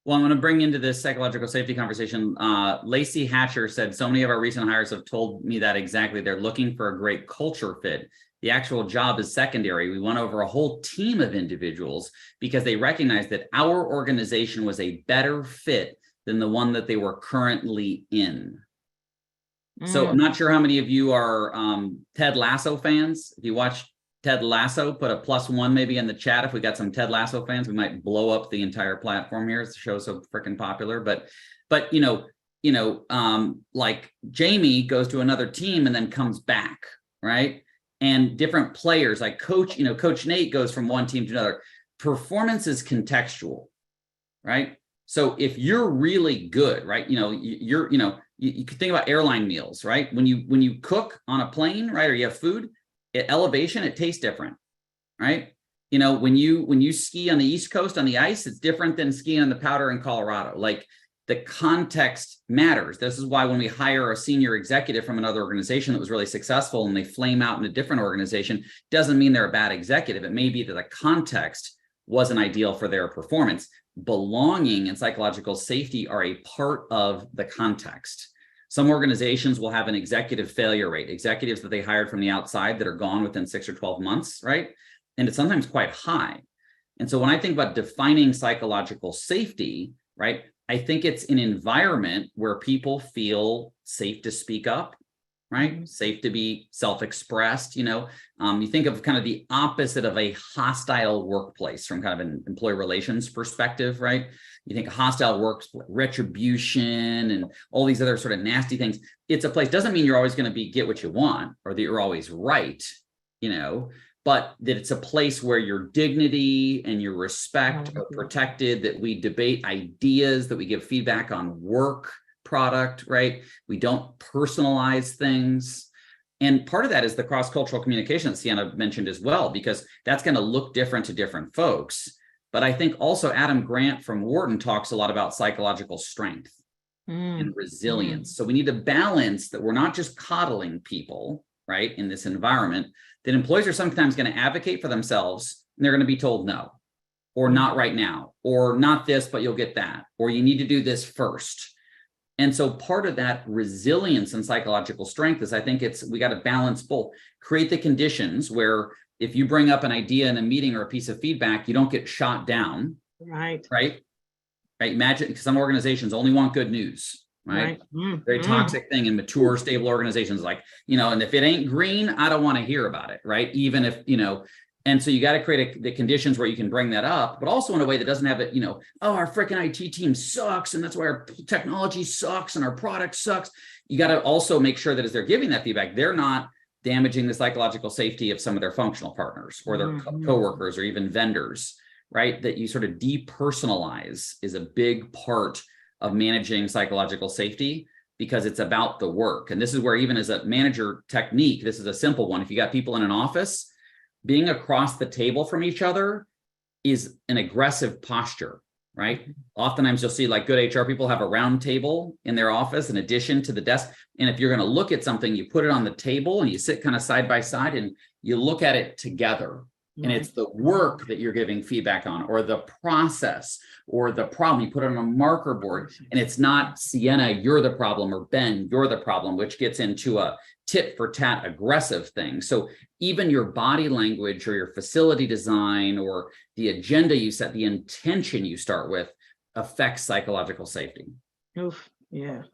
Well, I'm going to bring into this psychological safety conversation. Lacey Hatcher said, so many of our recent hires have told me that exactly. They're looking for a great culture fit. The actual job is secondary. We went over a whole team of individuals because they recognized that our organization was a better fit than the one that they were currently in. So I'm not sure how many of you are Ted Lasso fans. If you watch Ted Lasso, put a +1 maybe in the chat. If we got some Ted Lasso fans, we might blow up the entire platform here. The show's so freaking popular. But like Jamie goes to another team and then comes back, right? And different players like Coach Nate goes from one team to another. Performance is contextual, right? So if you're really good, right? You could think about airline meals, right? When you cook on a plane, right? Or you have food, at elevation, it tastes different, right? When you ski on the East Coast on the ice, it's different than skiing on the powder in Colorado. Like, the context matters. This is why when we hire a senior executive from another organization that was really successful and they flame out in a different organization, doesn't mean they're a bad executive. It may be that the context wasn't ideal for their performance. Belonging and psychological safety are a part of the context. Some organizations will have an executive failure rate, executives that they hired from the outside that are gone within 6 or 12 months, right? And it's sometimes quite high. And so when I think about defining psychological safety, right, I think it's an environment where people feel safe to speak up, right? Safe to be self-expressed. You think of kind of the opposite of a hostile workplace from kind of an employee relations perspective, right? You think hostile works, retribution, and all these other sort of nasty things. It's a place, doesn't mean you're always going to get what you want or that you're always right, but that it's a place where your dignity and your respect are protected, that we debate ideas, that we give feedback on work product, right? We don't personalize things. And part of that is the cross-cultural communication that Sienna mentioned as well, because that's going to look different to different folks. But I think also Adam Grant from Wharton talks a lot about psychological strength and resilience. So we need to balance that we're not just coddling people, right, in this environment, that employees are sometimes going to advocate for themselves and they're going to be told no, or not right now, or not this, but you'll get that, or you need to do this first. And so part of that resilience and psychological strength is, I think we got to balance both, create the conditions where if you bring up an idea in a meeting or a piece of feedback, you don't get shot down. Right. Imagine some organizations only want good news, right? Very toxic thing in mature, stable organizations, like, and if it ain't green, I don't want to hear about it, right? Even if, and so you got to create the conditions where you can bring that up, but also in a way that doesn't have it, oh, our freaking IT team sucks, and that's why our technology sucks and our product sucks. You got to also make sure that as they're giving that feedback, they're not damaging the psychological safety of some of their functional partners or their coworkers or even vendors, right? That you sort of depersonalize is a big part of managing psychological safety, because it's about the work. And this is where, even as a manager technique, this is a simple one. If you got people in an office, being across the table from each other is an aggressive posture, right? Oftentimes you'll see, like, good HR people have a round table in their office in addition to the desk. And if you're going to look at something, you put it on the table and you sit kind of side by side and you look at it together, And it's the work that you're giving feedback on, or the process, or the problem. You put it on a marker board, and it's not Sienna, you're the problem, or Ben, you're the problem, which gets into a tit for tat aggressive thing. So even your body language or your facility design or the agenda you set, the intention you start with affects psychological safety. Oof, yeah.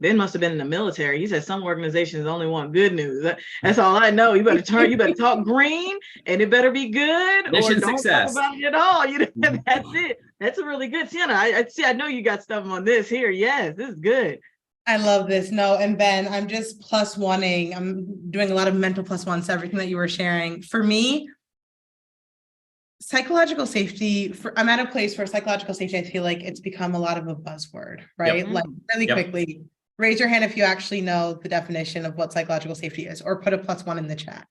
Ben must have been in the military. He said some organizations only want good news. That's all I know. You better talk green, and it better be good. Mission or don't success. Talk about it at all. You know, that's it. That's a really good, Sienna. I see. I know you got stuff on this here. Yes, this is good. I love this. No, and Ben, I'm just plus oneing. I'm doing a lot of mental plus ones to everything that you were sharing. For me, psychological safety, I'm at a place where psychological safety, I feel like it's become a lot of a buzzword, right? Yep. Like really quickly, raise your hand if you actually know the definition of what psychological safety is, or put a +1 in the chat.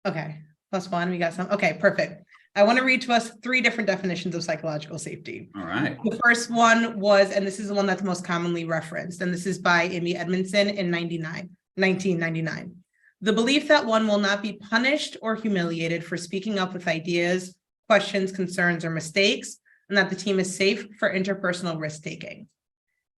Okay, +1, we got some. Okay, perfect. I want to read to us 3 different definitions of psychological safety. All right. The first one was, and this is the one that's most commonly referenced, and this is by Amy Edmondson in 1999. The belief that one will not be punished or humiliated for speaking up with ideas, questions, concerns, or mistakes, and that the team is safe for interpersonal risk-taking.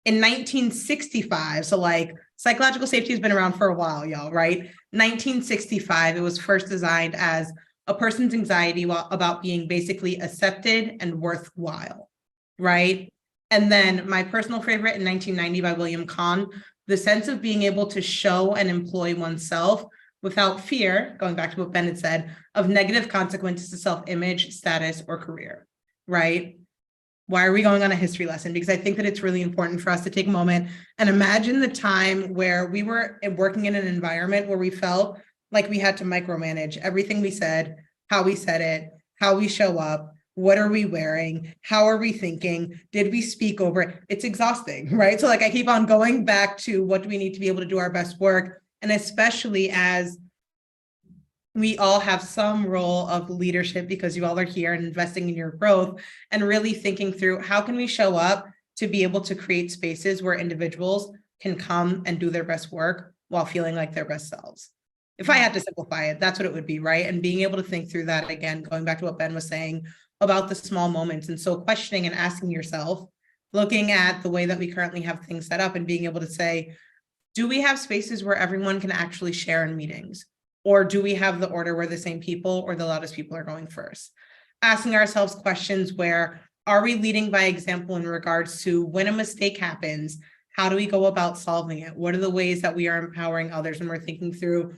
In 1965, so like psychological safety has been around for a while, y'all, right? 1965, it was first designed as a person's anxiety about being basically accepted and worthwhile, right? And then my personal favorite in 1990 by William Kahn, the sense of being able to show and employ oneself without fear, going back to what Ben had said, of negative consequences to self-image, status, or career, right? Why are we going on a history lesson? Because I think that it's really important for us to take a moment and imagine the time where we were working in an environment where we felt like we had to micromanage everything we said, how we said it, how we show up, what are we wearing, how are we thinking, did we speak over it? It's exhausting, right? So like I keep on going back to what do we need to be able to do our best work, and especially as we all have some role of leadership because you all are here and investing in your growth and really thinking through how can we show up to be able to create spaces where individuals can come and do their best work while feeling like their best selves. If I had to simplify it, that's what it would be, right? And being able to think through that again, going back to what Ben was saying about the small moments. And so questioning and asking yourself, looking at the way that we currently have things set up and being able to say, do we have spaces where everyone can actually share in meetings? Or do we have the order where the same people or the loudest people are going first? Asking ourselves questions where, are we leading by example in regards to when a mistake happens, how do we go about solving it? What are the ways that we are empowering others when we're thinking through,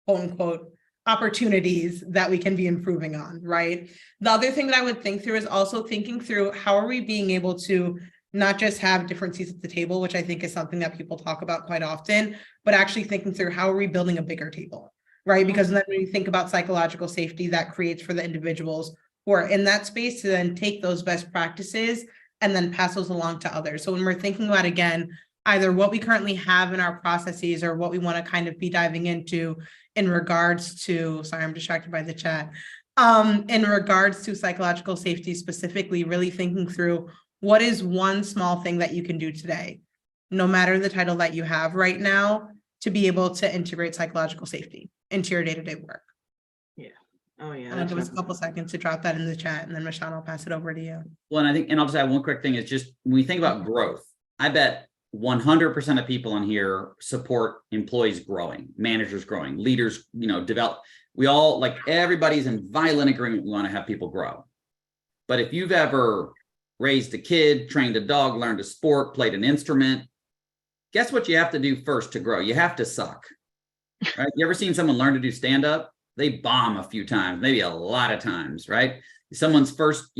quote unquote, opportunities that we can be improving on, right? The other thing that I would think through is also thinking through how are we being able to not just have different seats at the table, which I think is something that people talk about quite often, but actually thinking through how are we building a bigger table? Right? Because then when you think about psychological safety, that creates for the individuals who are in that space to then take those best practices and then pass those along to others. So when we're thinking about, again, either what we currently have in our processes or what we want to kind of be diving into in regards to, sorry, I'm distracted by the chat, in regards to psychological safety specifically, really thinking through what is one small thing that you can do today, no matter the title that you have right now, to be able to integrate psychological safety into your day-to-day work. Yeah. Oh yeah. I'll give us a couple seconds to drop that in the chat, and then Michelle, I'll pass it over to you. Well, and I think, and I'll just add one quick thing is just when we think about growth, I bet 100% of people in here support employees growing, managers growing, leaders, develop. We all, like, everybody's in violent agreement. We want to have people grow. But if you've ever raised a kid, trained a dog, learned a sport, played an instrument, guess what you have to do first to grow? You have to suck. Right? You ever seen someone learn to do stand-up? They bomb a few times, maybe a lot of times, right? Someone's first,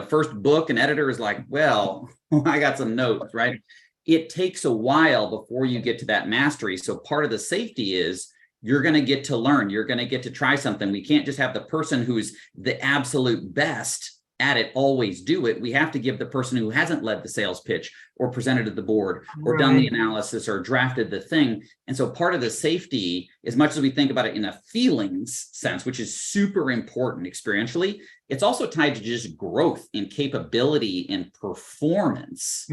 first book, and editor is like, well, I got some notes, right? It takes a while before you get to that mastery. So part of the safety is you're going to get to learn. You're going to get to try something. We can't just have the person who's the absolute best at it always do it. We have to give the person who hasn't led the sales pitch or presented to the board or done the analysis or drafted the thing. And so part of the safety, as much as we think about it in a feelings sense, which is super important experientially, it's also tied to just growth in capability and performance.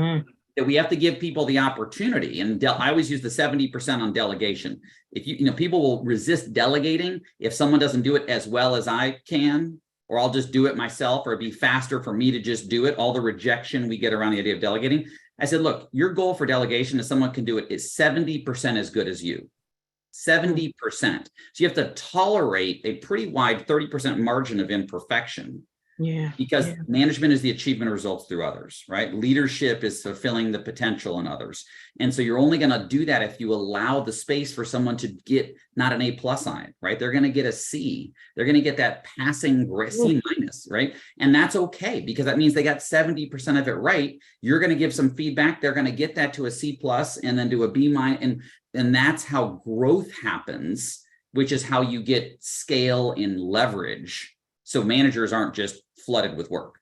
that we have to give people the opportunity. And I always use the 70% on delegation. If people will resist delegating if someone doesn't do it as well as I can, or I'll just do it myself, or it'd be faster for me to just do it. All the rejection we get around the idea of delegating. I said, look, your goal for delegation is someone can do it is 70% as good as you. 70%. So you have to tolerate a pretty wide 30% margin of imperfection. Yeah. Because management is the achievement of results through others, right? Leadership is fulfilling the potential in others. And so you're only going to do that if you allow the space for someone to get not an A+ on it, right? They're going to get a C. They're going to get that passing C-, right? And that's okay, because that means they got 70% of it right. You're going to give some feedback. They're going to get that to a C+ and then to a B-. And that's how growth happens, which is how you get scale and leverage. So managers aren't just flooded with work.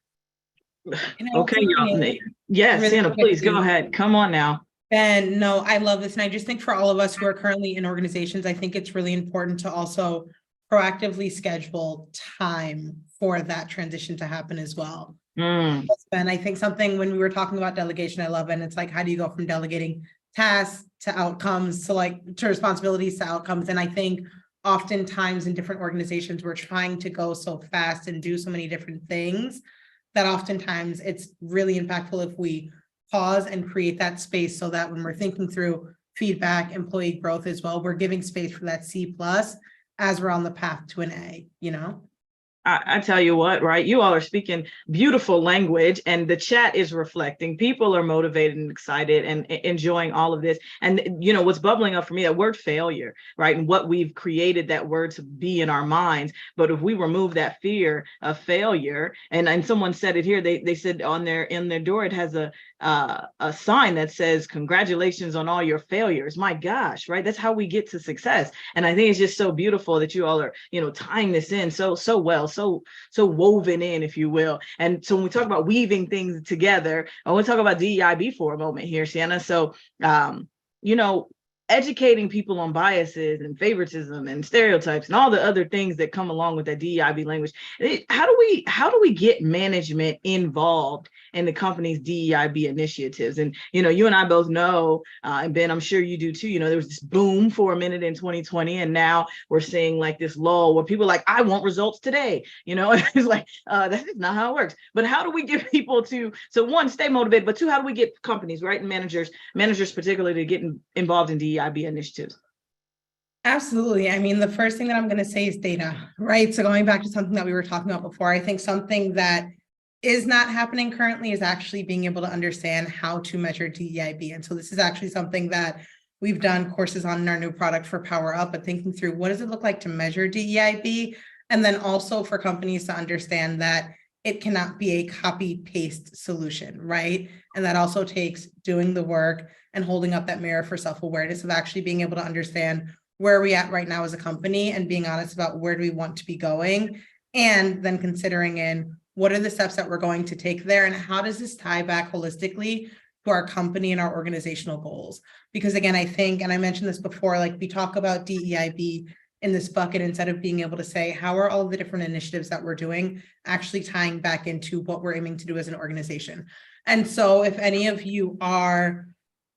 Okay, y'all. Yes, really Sienna, please go ahead. Come on now. Ben, no, I love this. And I just think for all of us who are currently in organizations, I think it's really important to also proactively schedule time for that transition to happen as well. Ben, I think something when we were talking about delegation, I love it. And it's like, how do you go from delegating tasks to outcomes to responsibilities to outcomes? And I think oftentimes in different organizations, we're trying to go so fast and do so many different things that oftentimes it's really impactful if we pause and create that space, so that when we're thinking through feedback, employee growth as well, we're giving space for that C+ as we're on the path to an A, I tell you what, right? You all are speaking beautiful language, and the chat is reflecting. People are motivated and excited and enjoying all of this. And what's bubbling up for me, that word failure, right? And what we've created that word to be in our minds. But if we remove that fear of failure, and someone said it here, they said in their door, it has a sign that says, "Congratulations on all your failures." My gosh, right? That's how we get to success. And I think it's just so beautiful that you all are, tying this in so well, so woven in, if you will. And so when we talk about weaving things together, I want to talk about DEIB for a moment here, Sienna. So, educating people on biases and favoritism and stereotypes and all the other things that come along with that DEIB language. How do we get management involved in the company's DEIB initiatives? And, you and I both know, and Ben, I'm sure you do too, there was this boom for a minute in 2020, and now we're seeing like this lull where people are like, I want results today. It's like, that's not how it works. But how do we get people to, so one, stay motivated, but two, how do we get companies, right, and managers particularly, to get involved in DEIB initiatives? Absolutely. I mean, the first thing that I'm going to say is data, right? So going back to something that we were talking about before, I think something that is not happening currently is actually being able to understand how to measure DEIB. And so this is actually something that we've done courses on in our new product for Power Up, but thinking through what does it look like to measure DEIB? And then also for companies to understand that it cannot be a copy paste solution, right? And that also takes doing the work and holding up that mirror for self-awareness of actually being able to understand where are we at right now as a company, and being honest about where do we want to be going, and then considering in what are the steps that we're going to take there, and how does this tie back holistically to our company and our organizational goals? Because again, I think, and I mentioned this before, like we talk about DEIB in this bucket instead of being able to say, how are all of the different initiatives that we're doing actually tying back into what we're aiming to do as an organization? And so if any of you are,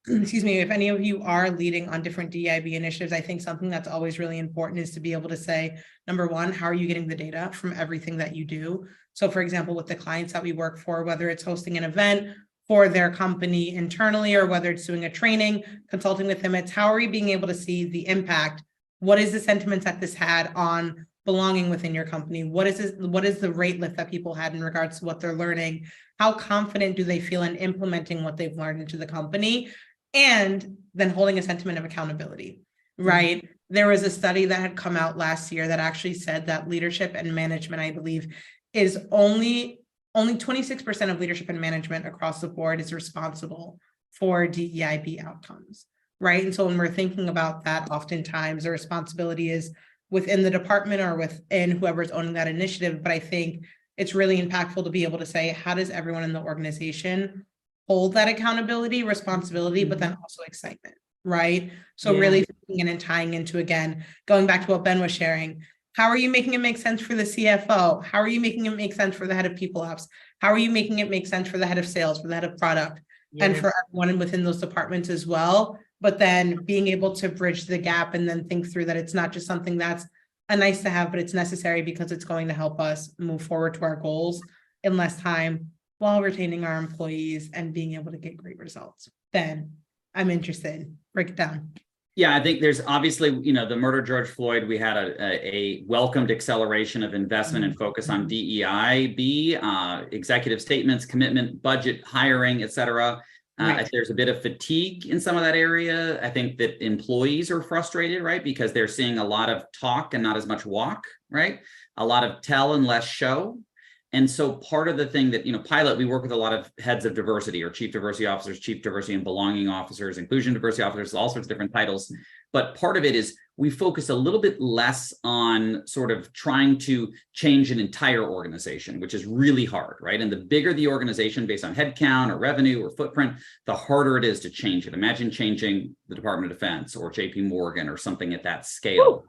if any of you are leading on different DEIB initiatives, I think something that's always really important is to be able to say, number one, how are you getting the data from everything that you do? So for example, with the clients that we work for, whether it's hosting an event for their company internally, or whether it's doing a training, consulting with them, it's how are you being able to see the impact? What is the sentiment that this had on belonging within your company? What is the rate lift that people had in regards to what they're learning? How confident do they feel in implementing what they've learned into the company? And then holding a sentiment of accountability, right? Mm-hmm. There was a study that had come out last year that actually said that leadership and management, I believe, is only 26% of leadership and management across the board is responsible for DEIB outcomes. Right. And so when we're thinking about that, oftentimes the responsibility is within the department or within whoever's owning that initiative. But I think it's really impactful to be able to say, how does everyone in the organization hold that accountability, responsibility, but then also excitement, right? So really thinking and tying into, again, going back to what Ben was sharing, how are you making it make sense for the CFO? How are you making it make sense for the head of people ops? How are you making it make sense for the head of sales, for the head of product? and for everyone within those departments as well. But then being able to bridge the gap and then think through that it's not just something that's a nice to have, but it's necessary because it's going to help us move forward to our goals in less time while retaining our employees and being able to get great results. Ben, I'm interested. Break it down. Yeah, I think there's obviously, the murder of George Floyd, we had a welcomed acceleration of investment and focus on DEIB, executive statements, commitment, budget, hiring, et cetera. There's a bit of fatigue in some of that area. I think that employees are frustrated, right? Because they're seeing a lot of talk and not as much walk, right? A lot of tell and less show. And so part of the thing that, Pilot, we work with a lot of heads of diversity or chief diversity officers, chief diversity and belonging officers, inclusion diversity officers, all sorts of different titles. But part of it is we focus a little bit less on sort of trying to change an entire organization, which is really hard, right? And the bigger the organization based on headcount or revenue or footprint, the harder it is to change it. Imagine changing the Department of Defense or JP Morgan or something at that scale.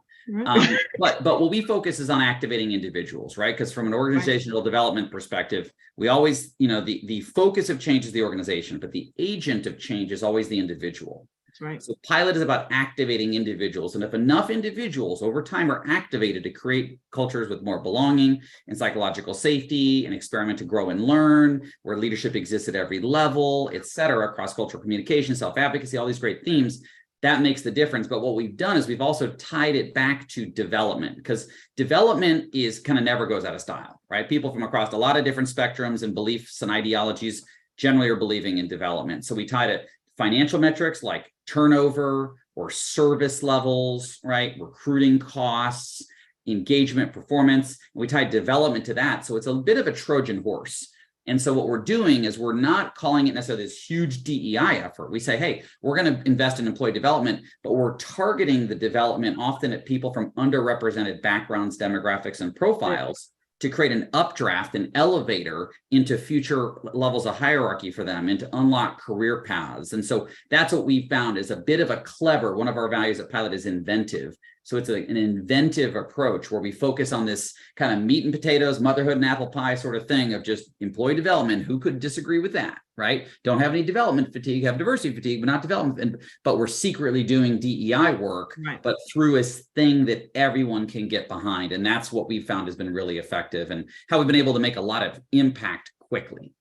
But what we focus is on activating individuals, right? Because from an organizational development perspective, we always, the focus of change is the organization, but the agent of change is always the individual. That's right. So Pilot is about activating individuals. And if enough individuals over time are activated to create cultures with more belonging and psychological safety and experiment to grow and learn, where leadership exists at every level, et cetera, cross-cultural communication, self-advocacy, all these great themes, that makes the difference. But what we've done is we've also tied it back to development, because development is kind of never goes out of style, right? People from across a lot of different spectrums and beliefs and ideologies generally are believing in development. So we tie it financial metrics like turnover or service levels, right? Recruiting costs, engagement, performance. And we tie development to that. So it's a bit of a Trojan horse. And so what we're doing is we're not calling it necessarily this huge DEI effort. We say, hey, we're going to invest in employee development, but we're targeting the development often at people from underrepresented backgrounds, demographics, and profiles to create an updraft, an elevator into future levels of hierarchy for them and to unlock career paths. And so that's what we found is a bit of a clever, one of our values at Pilot is inventive. So it's an inventive approach where we focus on this kind of meat and potatoes, motherhood and apple pie sort of thing of just employee development. Who could disagree with that, right? Don't have any development fatigue, have diversity fatigue, but not development. But we're secretly doing DEI work, but through a thing that everyone can get behind. And that's what we found has been really effective and how we've been able to make a lot of impact quickly.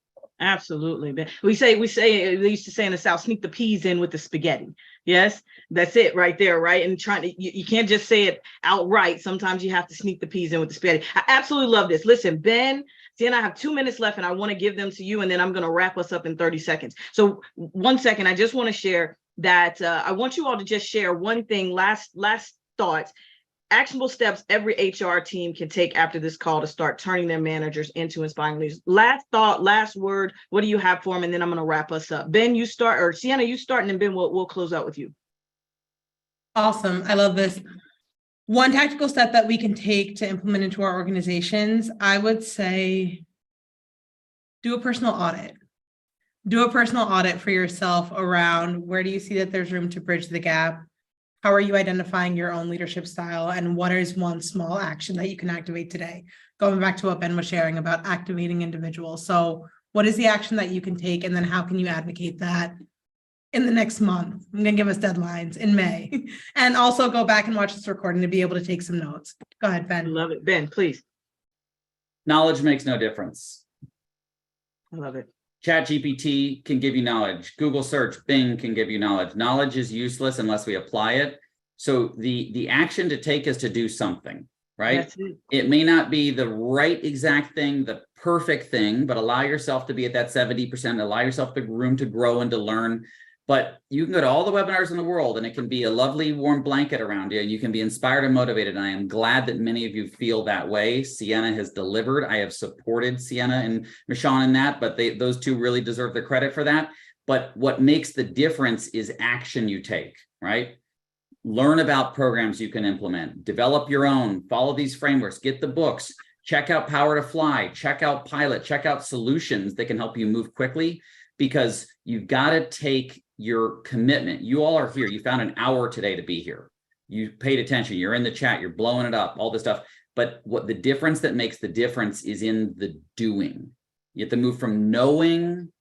Absolutely. We say, they used to say in the South, sneak the peas in with the spaghetti. Yes, that's it right there, right? And you can't just say it outright. Sometimes you have to sneak the peas in with the spaghetti. I absolutely love this. Listen, Ben, Sienna, I have 2 minutes left and I want to give them to you and then I'm going to wrap us up in 30 seconds. So 1 second, I just want to share that I want you all to just share one thing, last thoughts. Actionable steps every HR team can take after this call to start turning their managers into inspiring leaders. Last thought, last word, what do you have for them? And then I'm going to wrap us up. Ben, you start, or Sienna, you start, and then Ben, we'll close out with you. Awesome. I love this. One tactical step that we can take to implement into our organizations, I would say, do a personal audit. Do a personal audit for yourself around where do you see that there's room to bridge the gap? How are you identifying your own leadership style? And what is one small action that you can activate today? Going back to what Ben was sharing about activating individuals. So what is the action that you can take? And then how can you advocate that in the next month? I'm going to give us deadlines in May. And also go back and watch this recording to be able to take some notes. Go ahead, Ben. Love it. Ben, please. Knowledge makes no difference. I love it. ChatGPT can give you knowledge. Google search, Bing can give you knowledge. Knowledge is useless unless we apply it. So the action to take is to do something, right? It may not be the right exact thing, the perfect thing, but allow yourself to be at that 70%, allow yourself the room to grow and to learn. But you can go to all the webinars in the world and it can be a lovely warm blanket around you and you can be inspired and motivated. And I am glad that many of you feel that way. Sienna has delivered. I have supported Sienna and Michonne in that, but those two really deserve the credit for that. But what makes the difference is action you take, right? Learn about programs you can implement, develop your own, follow these frameworks, get the books, check out PowerToFly, check out Pilot, check out solutions that can help you move quickly because you've got to take your commitment. You all are here. You found an hour today to be here. You paid attention. You're in the chat. You're blowing it up, all this stuff. But what the difference that makes the difference is in the doing. You have to move from knowing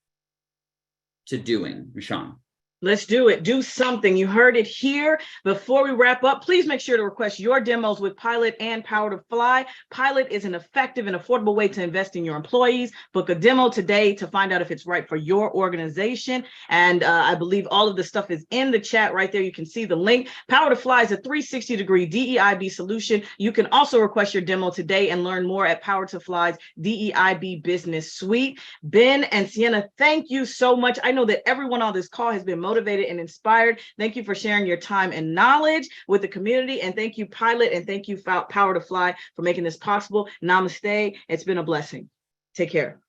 to doing, Michonne? Let's do it. Do something. You heard it here. Before we wrap up, please make sure to request your demos with Pilot and PowerToFly. Pilot is an effective and affordable way to invest in your employees. Book a demo today to find out if it's right for your organization. And I believe all of the stuff is in the chat right there. You can see the link. PowerToFly is a 360-degree DEIB solution. You can also request your demo today and learn more at PowerToFly's DEIB Business Suite. Ben and Sienna, thank you so much. I know that everyone on this call has been motivated and inspired. Thank you for sharing your time and knowledge with the community. And thank you, Pilot, and thank you, PowerToFly, for making this possible. Namaste. It's been a blessing. Take care.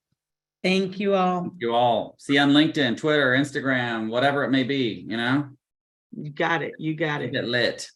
Thank you all. Thank you all. See you on LinkedIn, Twitter, Instagram, whatever it may be, you know? You got it. You got it. Get lit.